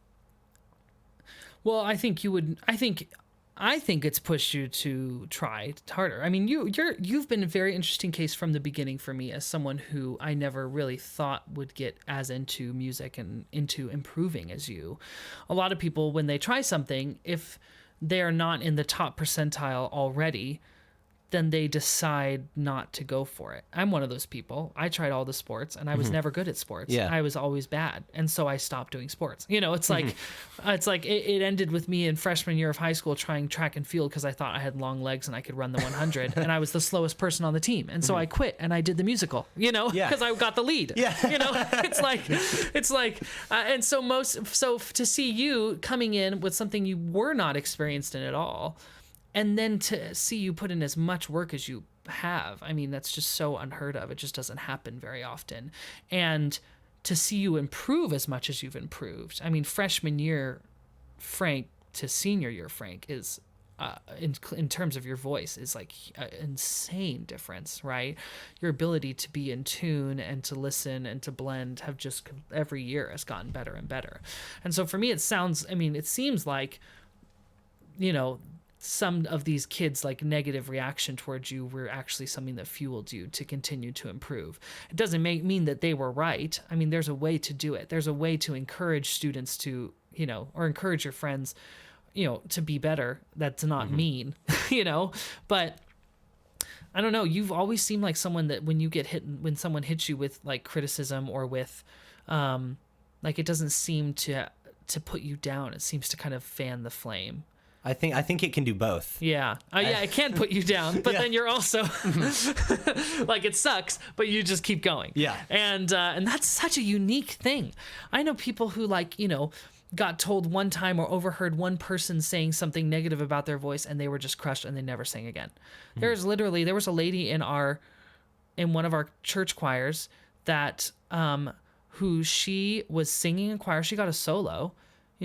it's pushed you to try harder. I mean, you've been a very interesting case from the beginning for me as someone who I never really thought would get as into music and into improving as you. A lot of people, when they try something, if they're not in the top percentile already, then they decide not to go for it. I'm one of those people. I tried all the sports and I was never good at sports. Yeah. I was always bad. And so I stopped doing sports. It's like, it ended with me in freshman year of high school trying track and field because I thought I had long legs and I could run the 100 and I was the slowest person on the team. And so I quit and I did the musical, because I got the lead. Yeah. It's like, and so to see you coming in with something you were not experienced in at all, and then to see you put in as much work as you have, I mean, that's just so unheard of. It just doesn't happen very often. And to see you improve as much as you've improved. I mean, freshman year Frank to senior year Frank is, in terms of your voice, is like an insane difference, right? Your ability to be in tune and to listen and to blend have just every year has gotten better and better. And so for me, it seems like, some of these kids' like negative reaction towards you were actually something that fueled you to continue to improve. It doesn't mean that they were right. I mean, there's a way to do it. There's a way to encourage students to, or encourage your friends, to be better. That's not mean, but I don't know. You've always seemed like someone that when someone hits you with like criticism or with, like, it doesn't seem to put you down. It seems to kind of fan the flame. I think it can do both. Yeah. It can put you down, but then you're also like, it sucks, but you just keep going. Yeah. And that's such a unique thing. I know people who got told one time or overheard one person saying something negative about their voice and they were just crushed and they never sang again. There was a lady in one of our church choirs that, who she was singing in choir. She got a solo.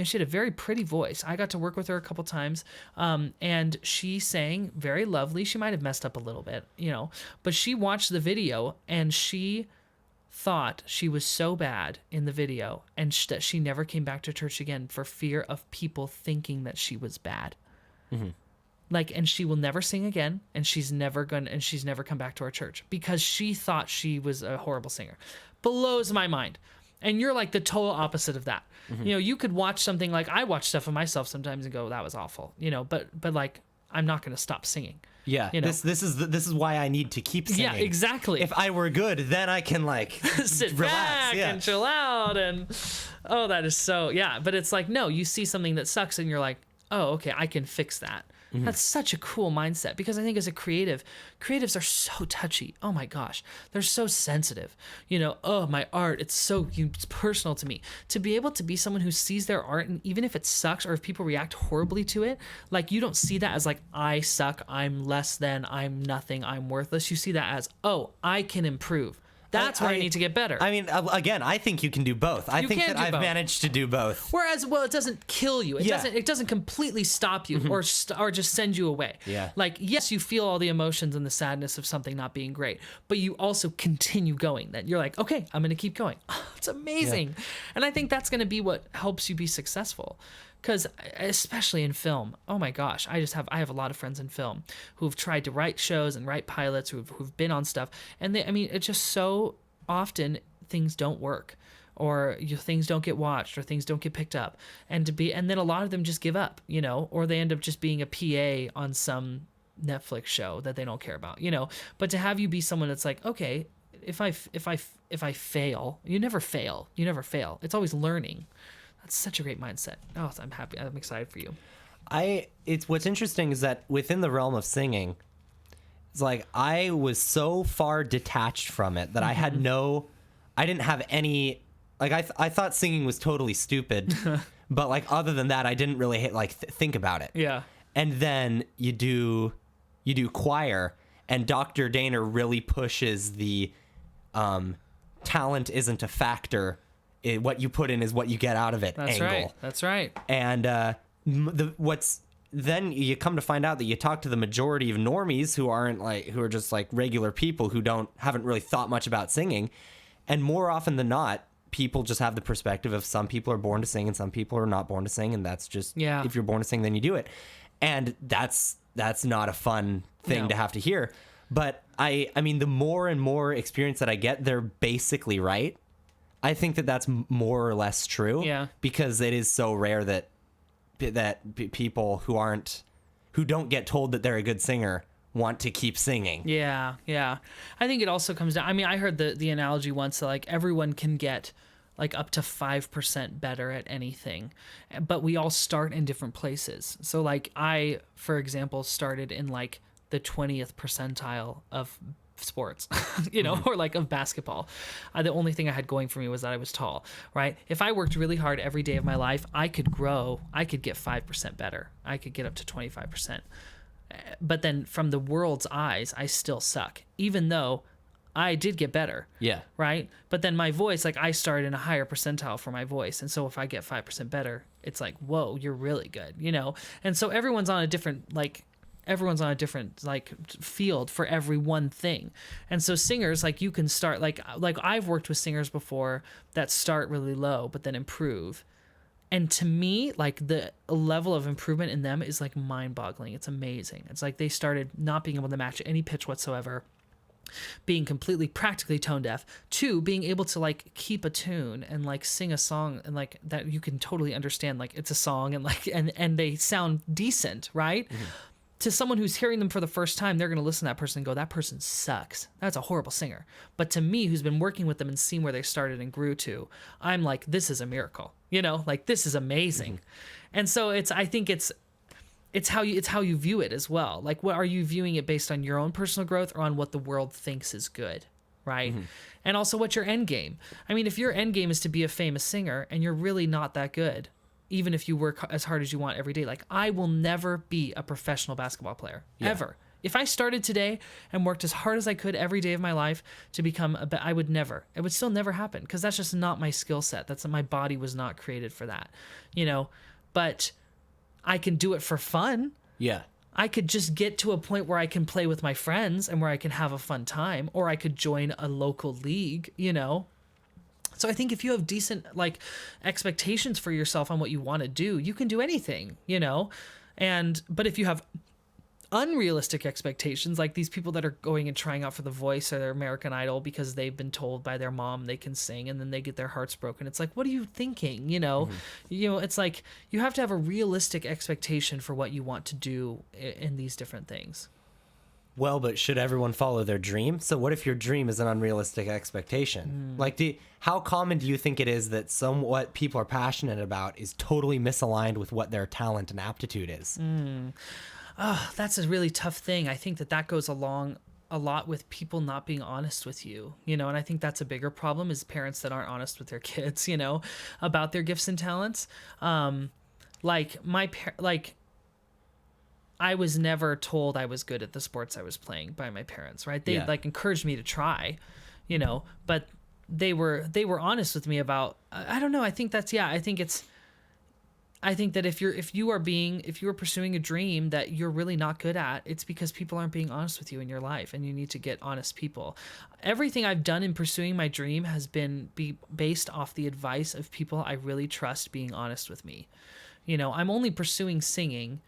She had a very pretty voice. I got to work with her a couple times, and she sang very lovely. She might have messed up a little bit, but she watched the video and she thought she was so bad in the video and that she never came back to church again for fear of people thinking that she was bad. Like, and she will never sing again, and she's never come back to our church because she thought she was a horrible singer. Blows my mind. And you're like the total opposite of that. You know, you could watch something like, I watch stuff of myself sometimes and go, that was awful, you know, but like, I'm not going to stop singing. Yeah, you know? this is why I need to keep singing. Yeah, exactly. If I were good, then I can like sit relax, back and chill out, and that is so, yeah. But it's like, no, you see something that sucks and you're like, oh, okay, I can fix that. That's such a cool mindset, because I think as a creative, creatives are so touchy. Oh my gosh, they're so sensitive. You know, oh, my art, it's personal to me. To be able to be someone who sees their art, and even if it sucks or if people react horribly to it, like, you don't see that as like, I suck, I'm less than, I'm nothing, I'm worthless. You see that as, oh, I can improve. That's where I need to get better. I mean, again, I think you can do both. I think that I've managed to do both. Whereas, well, it doesn't kill you. It doesn't completely stop you or just send you away. Yeah. Like, yes, you feel all the emotions and the sadness of something not being great, but you also continue going. That you're like, okay, I'm going to keep going. It's amazing. Yeah. And I think that's going to be what helps you be successful. Because especially in film, oh my gosh, I have a lot of friends in film who've tried to write shows and write pilots, who've been on stuff, and it's just so often things don't work, or things don't get watched, or things don't get picked up, and then a lot of them just give up, you know, or they end up just being a PA on some Netflix show that they don't care about, you know. But to have you be someone that's like, okay, if I fail, you never fail. It's always learning. That's such a great mindset. Oh, I'm happy. I'm excited for you. It's what's interesting is that within the realm of singing, it's like I was so far detached from it that I didn't have any, like, I thought singing was totally stupid, but like, other than that, I didn't really think about it. Yeah. And then you do choir, and Dr. Daner really pushes the talent isn't a factor. What you put in is what you get out of it. That's angle. Right. That's right. And then you come to find out that you talk to the majority of normies who are just like regular people who haven't really thought much about singing, and more often than not, people just have the perspective of some people are born to sing and some people are not born to sing, and that's just, if you're born to sing, then you do it, and that's not a fun thing to have to hear. But I mean, the more and more experience that I get, they're basically right. I think that that's more or less true. Yeah. Because it is so rare that people who don't get told that they're a good singer want to keep singing. Yeah, yeah. I think it also comes down. I mean, I heard the analogy once that like everyone can get like up to 5% better at anything, but we all start in different places. So like I, for example, started in like the 20th percentile of sports, you know, or like of basketball. The only thing I had going for me was that I was tall, right? If I worked really hard every day of my life, I could grow. I could get 5% better. I could get up to 25%. But then from the world's eyes, I still suck, even though I did get better. Yeah. Right? But then my voice, like I started in a higher percentile for my voice. And so if I get 5% better, it's like, whoa, you're really good, you know? And so everyone's on a different field for every one thing. And so singers, like you can start like I've worked with singers before that start really low but then improve. And to me, like the level of improvement in them is like mind-boggling. It's amazing. It's like they started not being able to match any pitch whatsoever, being completely practically tone deaf, to being able to like keep a tune and like sing a song and like that you can totally understand, like it's a song and like and they sound decent, right? Mm-hmm. To someone who's hearing them for the first time, they're going to listen to that person and go, that person sucks. That's a horrible singer. But to me, who's been working with them and seen where they started and grew to, I'm like, this is a miracle. You know, like this is amazing. Mm-hmm. And so I think it's how you view it as well. Like, what are you viewing it based on your own personal growth or on what the world thinks is good, right? Mm-hmm. And also, what's your end game? I mean, if your end game is to be a famous singer and you're really not that good, even if you work as hard as you want every day, like I will never be a professional basketball player, ever. If I started today and worked as hard as I could every day of my life to become it would still never happen, because that's just not my skill set. My body was not created for that, you know, but I can do it for fun. Yeah. I could just get to a point where I can play with my friends and where I can have a fun time, or I could join a local league, you know. So I think if you have decent like expectations for yourself on what you want to do, you can do anything, you know. But if you have unrealistic expectations, like these people that are going and trying out for The Voice or their American Idol because they've been told by their mom they can sing, and then they get their hearts broken. It's like, what are you thinking? It's like you have to have a realistic expectation for what you want to do in these different things. Well, but should everyone follow their dream? So what if your dream is an unrealistic expectation? Like, how common do you think it is that what people are passionate about is totally misaligned with what their talent and aptitude is? Oh, that's a really tough thing. I think that goes along a lot with people not being honest with you, and I think that's a bigger problem is parents that aren't honest with their kids, about their gifts and talents. I was never told I was good at the sports I was playing by my parents, right? They encouraged me to try, but they were honest with me about, I don't know. I think that if you are pursuing a dream that you're really not good at, it's because people aren't being honest with you in your life, and you need to get honest people. Everything I've done in pursuing my dream has been based off the advice of people I really trust being honest with me. I'm only pursuing singing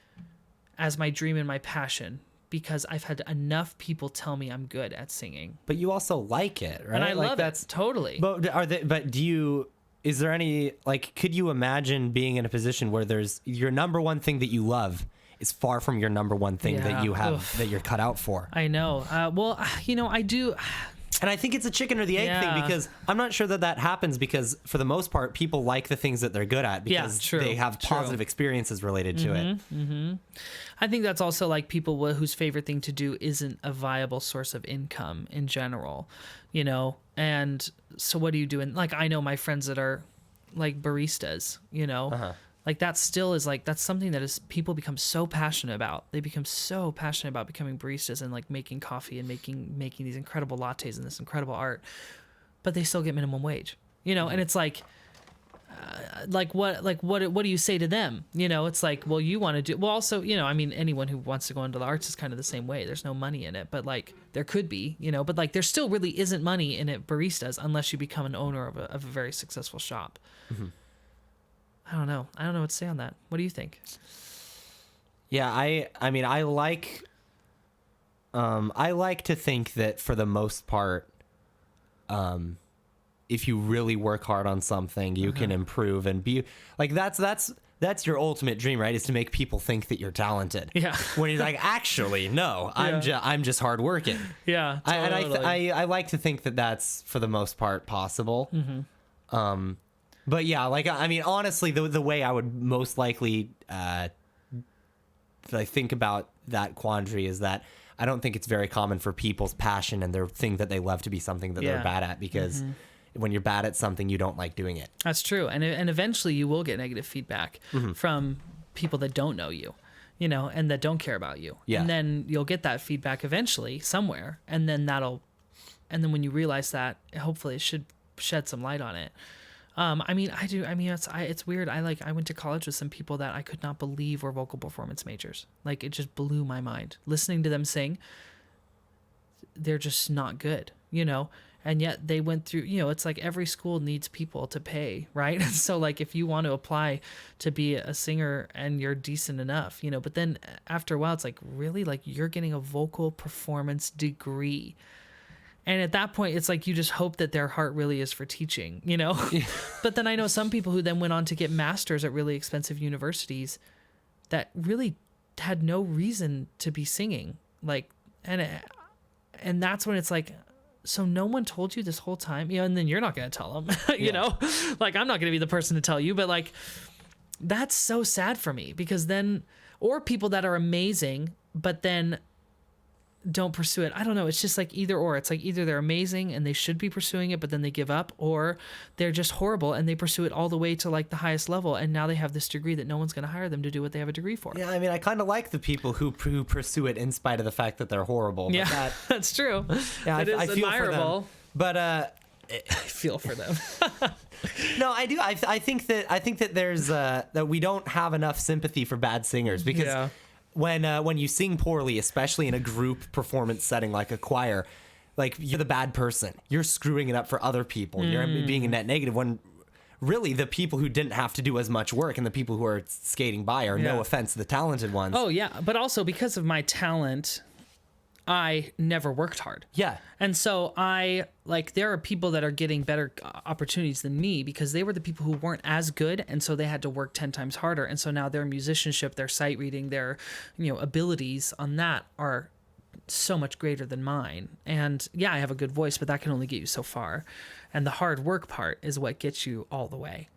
as my dream and my passion because I've had enough people tell me I'm good at singing. But you also like it, right? And I love it, totally. But is there any, could you imagine being in a position where there's your number one thing that you love is far from your number one thing that you have, that you're cut out for? I know. I do. And I think it's a chicken or the egg thing, because I'm not sure that happens, because for the most part, people like the things that they're good at because they have positive experiences related to it. Mm-hmm. I think that's also like people whose favorite thing to do isn't a viable source of income in general, and so what are you doing? Like, I know my friends that are like baristas, like that still is that's something that is people become so passionate about. They become so passionate about becoming baristas and like making coffee and making these incredible lattes and this incredible art, but they still get minimum wage, and it's what do you say to them? It's like, well, you want to do, well, also, anyone who wants to go into the arts is kind of the same way. There's no money in it, but there could be, but there still really isn't money in it, baristas, unless you become an owner of a very successful shop. Mm-hmm. I don't know what to say on that. What do you think? Yeah, I like to think that for the most part, if you really work hard on something, you can improve and be like, that's your ultimate dream, right? Is to make people think that you're talented. Yeah. When you're like, actually, no, I'm just hardworking. Yeah. Totally. I like to think that that's for the most part possible. Mm-hmm. But yeah, honestly, the way I would most likely think about that quandary is that I don't think it's very common for people's passion and their thing that they love to be something that they're bad at, because when you're bad at something, you don't like doing it. That's true. And eventually you will get negative feedback from people that don't know you, and that don't care about you. Yeah. And then you'll get that feedback eventually somewhere. And then when you realize that, hopefully it should shed some light on it. It's weird. I went to college with some people that I could not believe were vocal performance majors. Like, it just blew my mind. Listening to them sing, they're just not good, and yet they went through, it's like every school needs people to pay, right? So if you want to apply to be a singer and you're decent enough, but then after a while, it's like, really, you're getting a vocal performance degree. And at that point, it's like you just hope that their heart really is for teaching, But then I know some people who then went on to get masters at really expensive universities that really had no reason to be singing. And that's when it's like, so no one told you this whole time, and then you're not going to tell them, I'm not going to be the person to tell you, but that's so sad for me, because then, or people that are amazing, but then don't pursue it. I don't know. It's just either or. It's either they're amazing and they should be pursuing it, but then they give up, or they're just horrible and they pursue it all the way to the highest level. And now they have this degree that no one's going to hire them to do what they have a degree for. Yeah. I kind of like the people who pursue it in spite of the fact that they're horrible. Yeah, that's true. Yeah, I feel admirable. For them. But, I feel for them. No, I do. I think that there's, that we don't have enough sympathy for bad singers, because when you sing poorly, especially in a group performance setting like a choir, you're the bad person. You're screwing it up for other people. You're being a net negative, when really the people who didn't have to do as much work and the people who are skating by are, no offense to the talented ones. Oh yeah, but also because of my talent, I never worked hard. Yeah. And so there are people that are getting better opportunities than me because they were the people who weren't as good. And so they had to work 10 times harder. And so now their musicianship, their sight reading, their, abilities on that are so much greater than mine. And yeah, I have a good voice, but that can only get you so far. And the hard work part is what gets you all the way,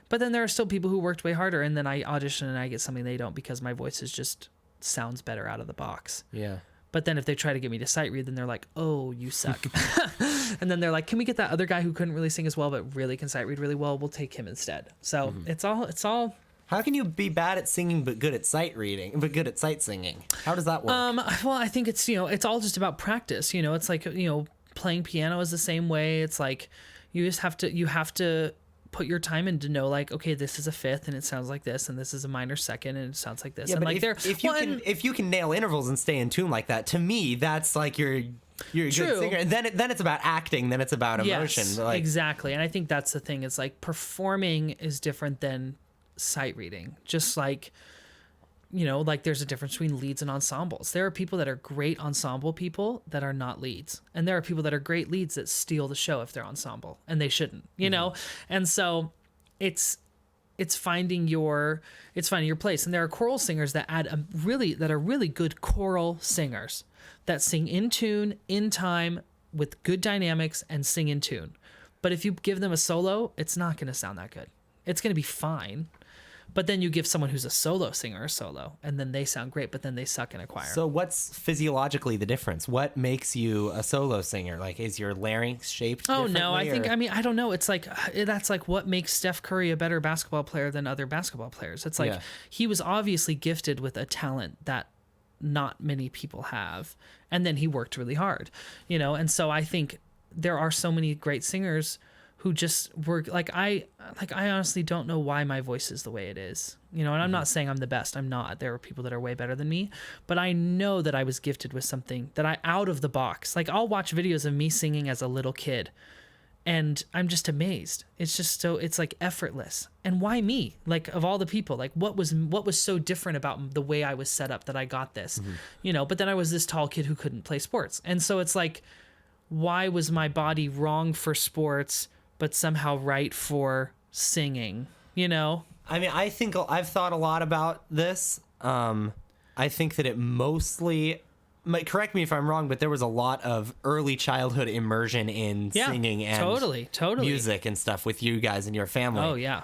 But then there are still people who worked way harder, and then I audition and I get something they don't because my voice sounds better out of the box. Yeah. But then if they try to get me to sight read, then they're like, oh, you suck. And then they're like, can we get that other guy who couldn't really sing as well, but really can sight read really well? We'll take him instead. So it's all. How can you be bad at singing but good at sight reading, but good at sight singing? How does that work? Well, I think it's all just about practice. It's like playing piano is the same way. It's like you have to put your time in to know, like, okay, this is a fifth and it sounds like this, and this is a minor second and it sounds like this. Yeah, and but like if you can nail intervals and stay in tune like that, to me that's like you're a good singer. And then it's about acting, then it's about emotion. Yes, like, exactly. And I think that's the thing. It's like performing is different than sight reading. Just like like there's a difference between leads and ensembles. There are people that are great ensemble people that are not leads. And there are people that are great leads that steal the show if they're ensemble, and they shouldn't, And so it's finding your place. And there are choral singers that are really good choral singers that sing in tune, in time, with good dynamics and sing in tune. But if you give them a solo, it's not going to sound that good. It's going to be fine. But then you give someone who's a solo singer a solo, and then they sound great, but then they suck in a choir. So what's physiologically the difference? What makes you a solo singer? Like, is your larynx shaped differently? Oh, no. I don't know. It's like, that's like what makes Steph Curry a better basketball player than other basketball players. It's like he was obviously gifted with a talent that not many people have. And then he worked really hard, And so I think there are so many great singers who just were I honestly don't know why my voice is the way it is, and I'm not saying I'm the best. I'm not. There are people that are way better than me, but I know that I was gifted with something that out of the box. Like, I'll watch videos of me singing as a little kid and I'm just amazed. It's just it's like effortless. And why me? Like, of all the people, like what was so different about the way I was set up that I got this, but then I was this tall kid who couldn't play sports. And so it's like, why was my body wrong for sports but somehow right for singing, I mean, I think I've thought a lot about this. I think that it mostly, correct me if I'm wrong, but there was a lot of early childhood immersion in singing and totally music and stuff with you guys and your family. Oh yeah.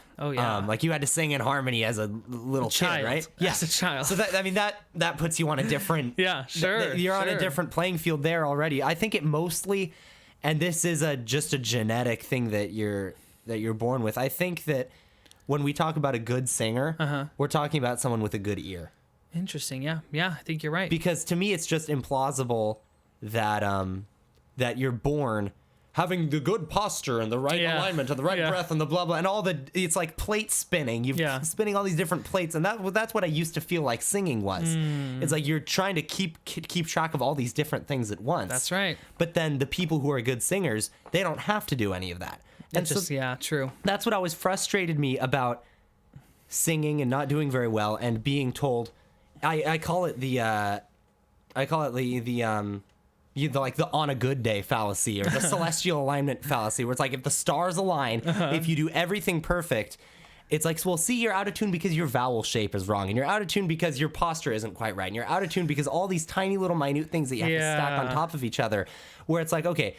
Like, you had to sing in harmony as a little kid, right? Yeah, as a child. So that puts you on a different. You're on a different playing field there already. I think it mostly. And this is just a genetic thing that you're born with. I think that when we talk about a good singer, we're talking about someone with a good ear. Interesting. Yeah. I think you're right. Because to me, it's just implausible that that you're born having the good posture and the right alignment and the right breath and the blah blah and it's like plate spinning. You're spinning all these different plates, and that's what I used to feel like singing was. It's like you're trying to keep track of all these different things at once. That's right. But then the people who are good singers, they don't have to do any of that. And true. That's what always frustrated me about singing and not doing very well and being told. I call it the on a good day fallacy, or the celestial alignment fallacy, where it's like, if the stars align, if you do everything perfect, it's like, well, see, you're out of tune because your vowel shape is wrong, and you're out of tune because your posture isn't quite right, and you're out of tune because all these tiny little minute things that you have to stack on top of each other, where it's like, okay,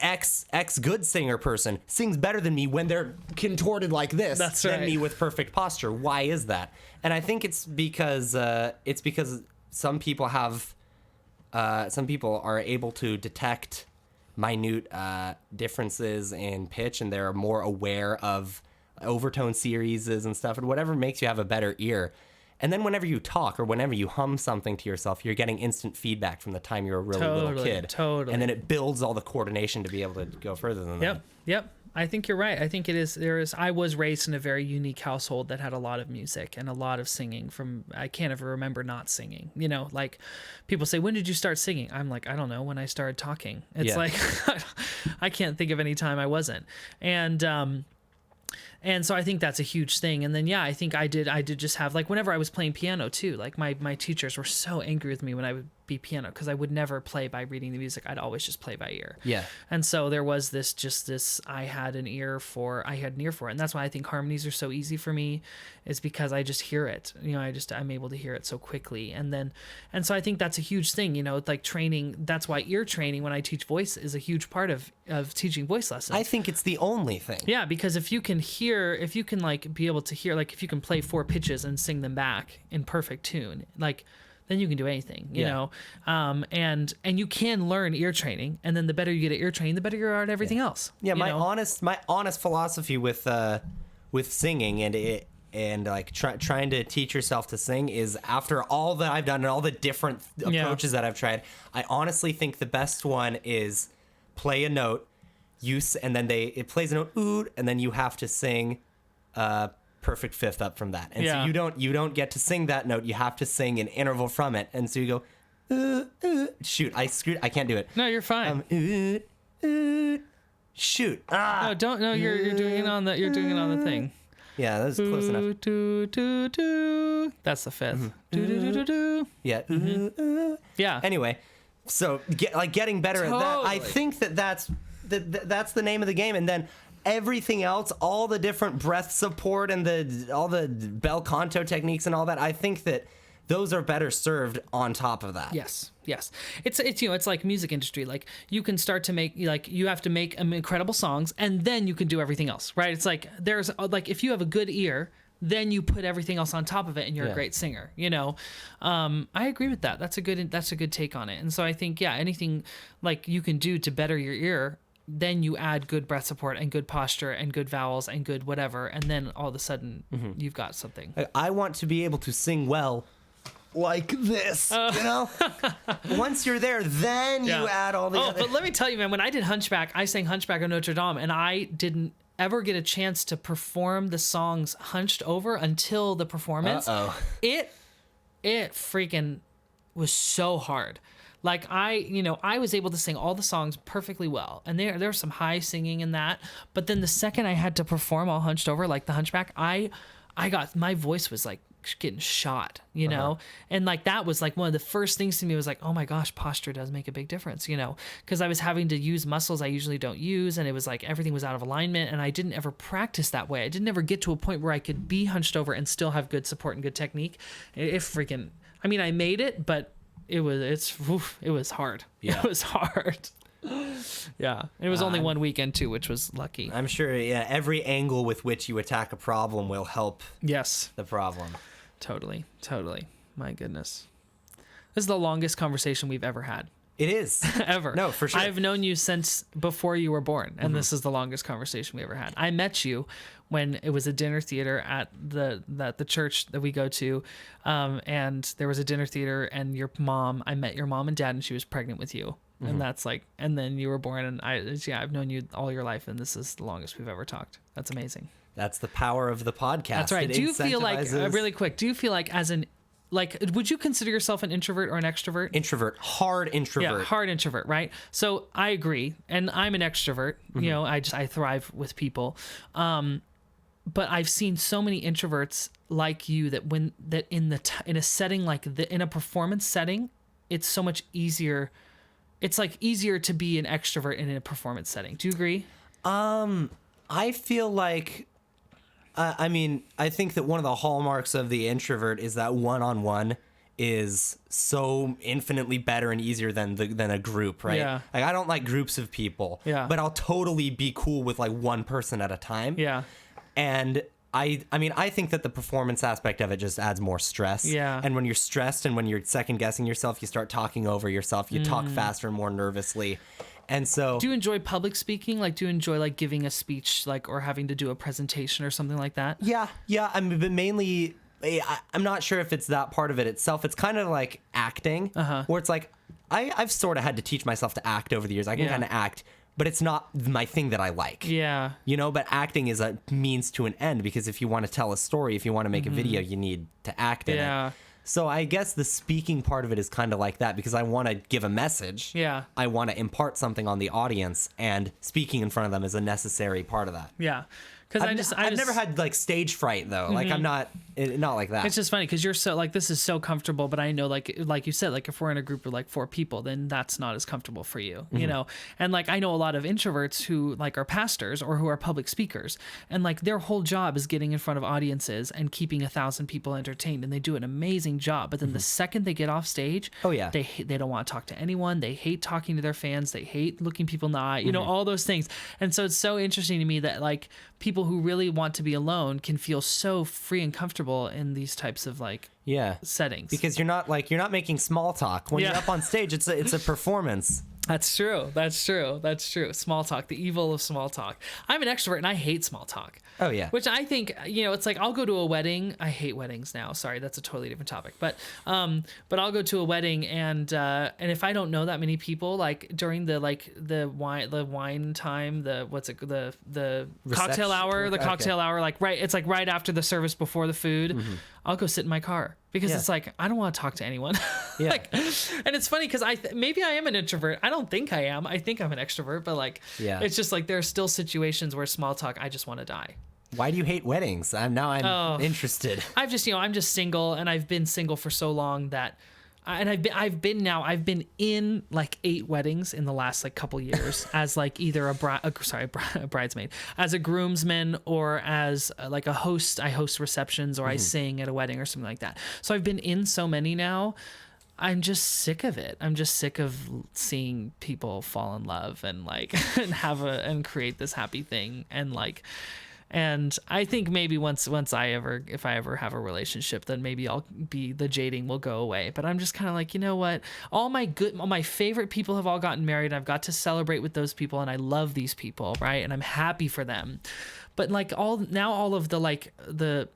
X good singer person sings better than me when they're contorted like this than me with perfect posture. Why is that? And I think it's because some people are able to detect minute differences in pitch, and they're more aware of overtone series and stuff, and whatever makes you have a better ear. And then whenever you talk or whenever you hum something to yourself, you're getting instant feedback from the time you're a really little kid. Totally. And then it builds all the coordination to be able to go further than that. Yep. I think you're right. I think I was raised in a very unique household that had a lot of music and a lot of singing. I can't ever remember not singing. Like, people say, when did you start singing? I'm like, I don't know, when I started talking. It's like, I can't think of any time I wasn't. And And so I think that's a huge thing. And then, yeah, I think I did just have, like, whenever I was playing piano too, like my teachers were so angry with me when I would be piano, because I would never play by reading the music. I'd always just play by ear. Yeah. And so there was this, I had an ear for it. And that's why I think harmonies are so easy for me, is because I just hear it. I'm able to hear it so quickly. And so I think that's a huge thing, like training. That's why ear training when I teach voice is a huge part of teaching voice lessons. I think it's the only thing. Yeah, because if you can like be able to hear, like if you can play 4 pitches and sing them back in perfect tune, like then you can do anything, you know? And you can learn ear training, and then the better you get at ear training, the better you are at everything else. Yeah. My honest philosophy with singing and like trying to teach yourself to sing is, after all that I've done and all the different approaches that I've tried, I honestly think the best one is play a note, and then it plays a note, ooh, and then you have to sing perfect fifth up from that. And so you don't get to sing that note. You have to sing an interval from it. And so you go, shoot, I can't do it. No, you're fine. Shoot. No, you're doing it on the thing. Yeah, that's close enough. That's the fifth. Yeah. Yeah. Anyway, so getting better at that. I think that's the name of the game. And then everything else, all the different breath support and all the bel canto techniques and all that, I think that those are better served on top of that. Yes. It's it's like music industry. Like, you can start to make, like, you have to make incredible songs, and then you can do everything else, right? It's like, there's like, if you have a good ear, then you put everything else on top of it, and you're a great singer. I agree with that. That's a good take on it. And so I think, anything like you can do to better your ear, then you add good breath support and good posture and good vowels and good whatever, and then all of a sudden you've got something. I want to be able to sing well like this, Once you're there, then you add all the other... But let me tell you, man, when I did Hunchback, I sang Hunchback of Notre Dame, and I didn't ever get a chance to perform the songs hunched over until the performance. It freaking was so hard. Like, I was able to sing all the songs perfectly well, and there was some high singing in that, but then the second I had to perform all hunched over, like the Hunchback, my voice was like getting shot, and like that was like one of the first things to me was like, oh my gosh, posture does make a big difference, because I was having to use muscles I usually don't use, and it was like everything was out of alignment, and I didn't ever practice that way. I didn't ever get to a point where I could be hunched over and still have good support and good technique. I made it, but it was hard. Yeah. It was hard. Yeah. It was only one weekend too, which was lucky. I'm sure, every angle with which you attack a problem will help the problem. Totally. My goodness. This is the longest conversation we've ever had. It is. Ever. No, for sure. I've known you since before you were born, and this is the longest conversation we ever had. I met you when it was a dinner theater at the church that we go to, and there was a dinner theater, and I met your mom and dad, and she was pregnant with you. And that's like, and then you were born, and I've known you all your life, and this is the longest we've ever talked. That's amazing. That's the power of the podcast. That's right. Do you feel like, really quick, would you consider yourself an introvert or an extrovert? Introvert. Hard introvert. Yeah, hard introvert, right? So I agree, and I'm an extrovert. I thrive with people. But I've seen so many introverts like you that in a setting like in a performance setting, it's so much easier. It's like easier to be an extrovert in a performance setting. Do you agree? I feel like, I think that one of the hallmarks of the introvert is that one-on-one is so infinitely better and easier than a group, right? Yeah. Like, I don't like groups of people, but I'll totally be cool with like one person at a time. Yeah. And I think that the performance aspect of it just adds more stress. Yeah. And when you're stressed and when you're second guessing yourself, you start talking over yourself. You talk faster and more nervously. And so, do you enjoy public speaking? Like, do you enjoy like giving a speech, like, or having to do a presentation or something like that? Yeah. But mainly, I'm not sure if it's that part of it itself. It's kind of like acting, where it's like I've sort of had to teach myself to act over the years. I can kind of act, but it's not my thing that I like. Yeah. But acting is a means to an end, because if you want to tell a story, if you want to make a video, you need to act in it. So I guess the speaking part of it is kind of like that, because I want to give a message. Yeah. I want to impart something on the audience, and speaking in front of them is a necessary part of that. Yeah. I've never had like stage fright though. Like I'm not like that. It's just funny because you're so like, this is so comfortable, but I know like you said, like if we're in a group of like 4 people, then that's not as comfortable for you, you know? And like, I know a lot of introverts who like are pastors or who are public speakers, and like their whole job is getting in front of audiences and keeping 1,000 people entertained, and they do an amazing job. But then the second they get off stage, they don't want to talk to anyone. They hate talking to their fans. They hate looking people in the eye, you know, all those things. And so it's so interesting to me that like people who really want to be alone can feel so free and comfortable in these types of like settings, because you're not making small talk when you're up on stage. It's a performance. That's true. Small talk, the evil of small talk. I'm an extrovert and I hate small talk. Oh yeah. Which I think, you know, it's like I'll go to a wedding. I hate weddings now. Sorry, that's a totally different topic. But I'll go to a wedding and if I don't know that many people, like during the wine time, the cocktail hour, like it's like right after the service before the food, I'll go sit in my car because it's like I don't want to talk to anyone. And it's funny because maybe I am an introvert. I don't think I am. I think I'm an extrovert, but like it's just like there are still situations where small talk, I just want to die. Why do you hate weddings? I'm interested. I'm just single, and I've been single for so long that, and I've been in like 8 weddings in the last like couple years as like either a bridesmaid, as a groomsman, or as like a host. I host receptions, or I sing at a wedding or something like that. So I've been in so many now. I'm just sick of it. I'm just sick of seeing people fall in love and like and create this happy thing and like. And I think maybe if I ever have a relationship, then maybe the jading will go away. But I'm just kind of like, you know what? All my favorite people have all gotten married. I've got to celebrate with those people, and I love these people, right? And I'm happy for them. But like all of the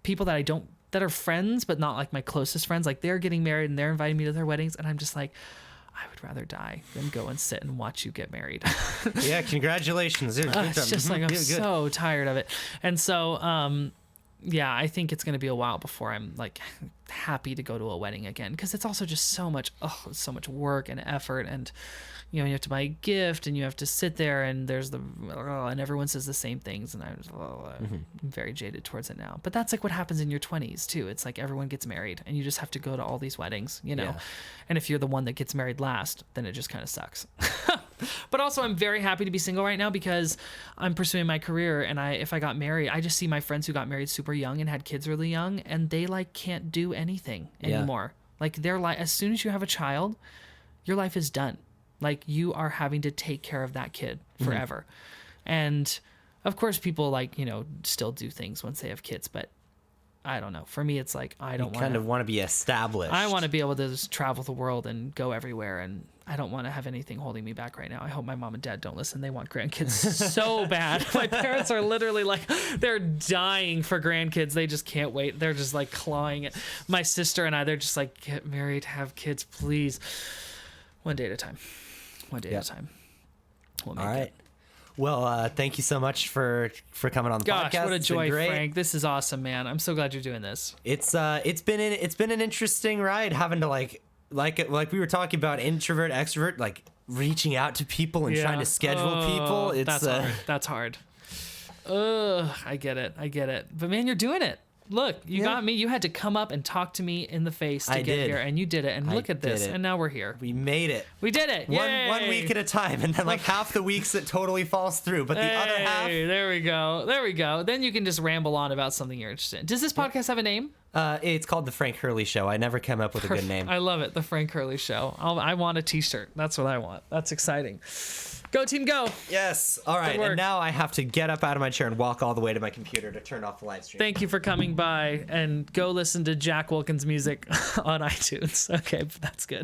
people that are friends, but not like my closest friends, like they're getting married and they're inviting me to their weddings, and I'm just like, I would rather die than go and sit and watch you get married. Yeah, congratulations. It's just like I'm so tired of it. And so, I think it's going to be a while before I'm like happy to go to a wedding again, because it's also just so much work and effort, and you know, you have to buy a gift and you have to sit there and there's and everyone says the same things, and I'm very jaded towards it now. But that's like what happens in your 20s too. It's like everyone gets married and you just have to go to all these weddings, you know. And if you're the one that gets married last, then it just kind of sucks. But also I'm very happy to be single right now because I'm pursuing my career, and if I got married, I just see my friends who got married super young and had kids really young, and they like can't do anything anymore. Like they're like, as soon as you have a child, your life is done. Like you are having to take care of that kid forever. And of course people like, you know, still do things once they have kids, but I don't know. For me, it's like, I don't want to be established. I want to be able to just travel the world and go everywhere. And I don't want to have anything holding me back right now. I hope my mom and dad don't listen. They want grandkids so bad. My parents are literally like, they're dying for grandkids. They just can't wait. They're just like clawing it. My sister and I, they're just like, get married, have kids, please. One day at a time. One day at a time. We'll make it. Well, thank you so much for coming on the podcast. Gosh, what a joy, Frank. This is awesome, man. I'm so glad you're doing this. It's been an interesting ride, having to like we were talking about, introvert, extrovert, like reaching out to people and trying to schedule people. That's hard. I get it. But man, you're doing it. Look, you got me. You had to come up and talk to me in the face to get here, and you did it. And look at this, and now we're here. We made it. We did it. One week at a time, and then like half the weeks it totally falls through, but the other half. There we go. Then you can just ramble on about something you're interested in. Does this podcast have a name? It's called The Frank Hurley Show. I never came up with a good name. I love it. The Frank Hurley Show. I want a t-shirt. That's what I want. That's exciting. Go team, go. Yes. All right. And now I have to get up out of my chair and walk all the way to my computer to turn off the live stream. Thank you for coming by, and go listen to Jack Wilkins music on iTunes. Okay, that's good.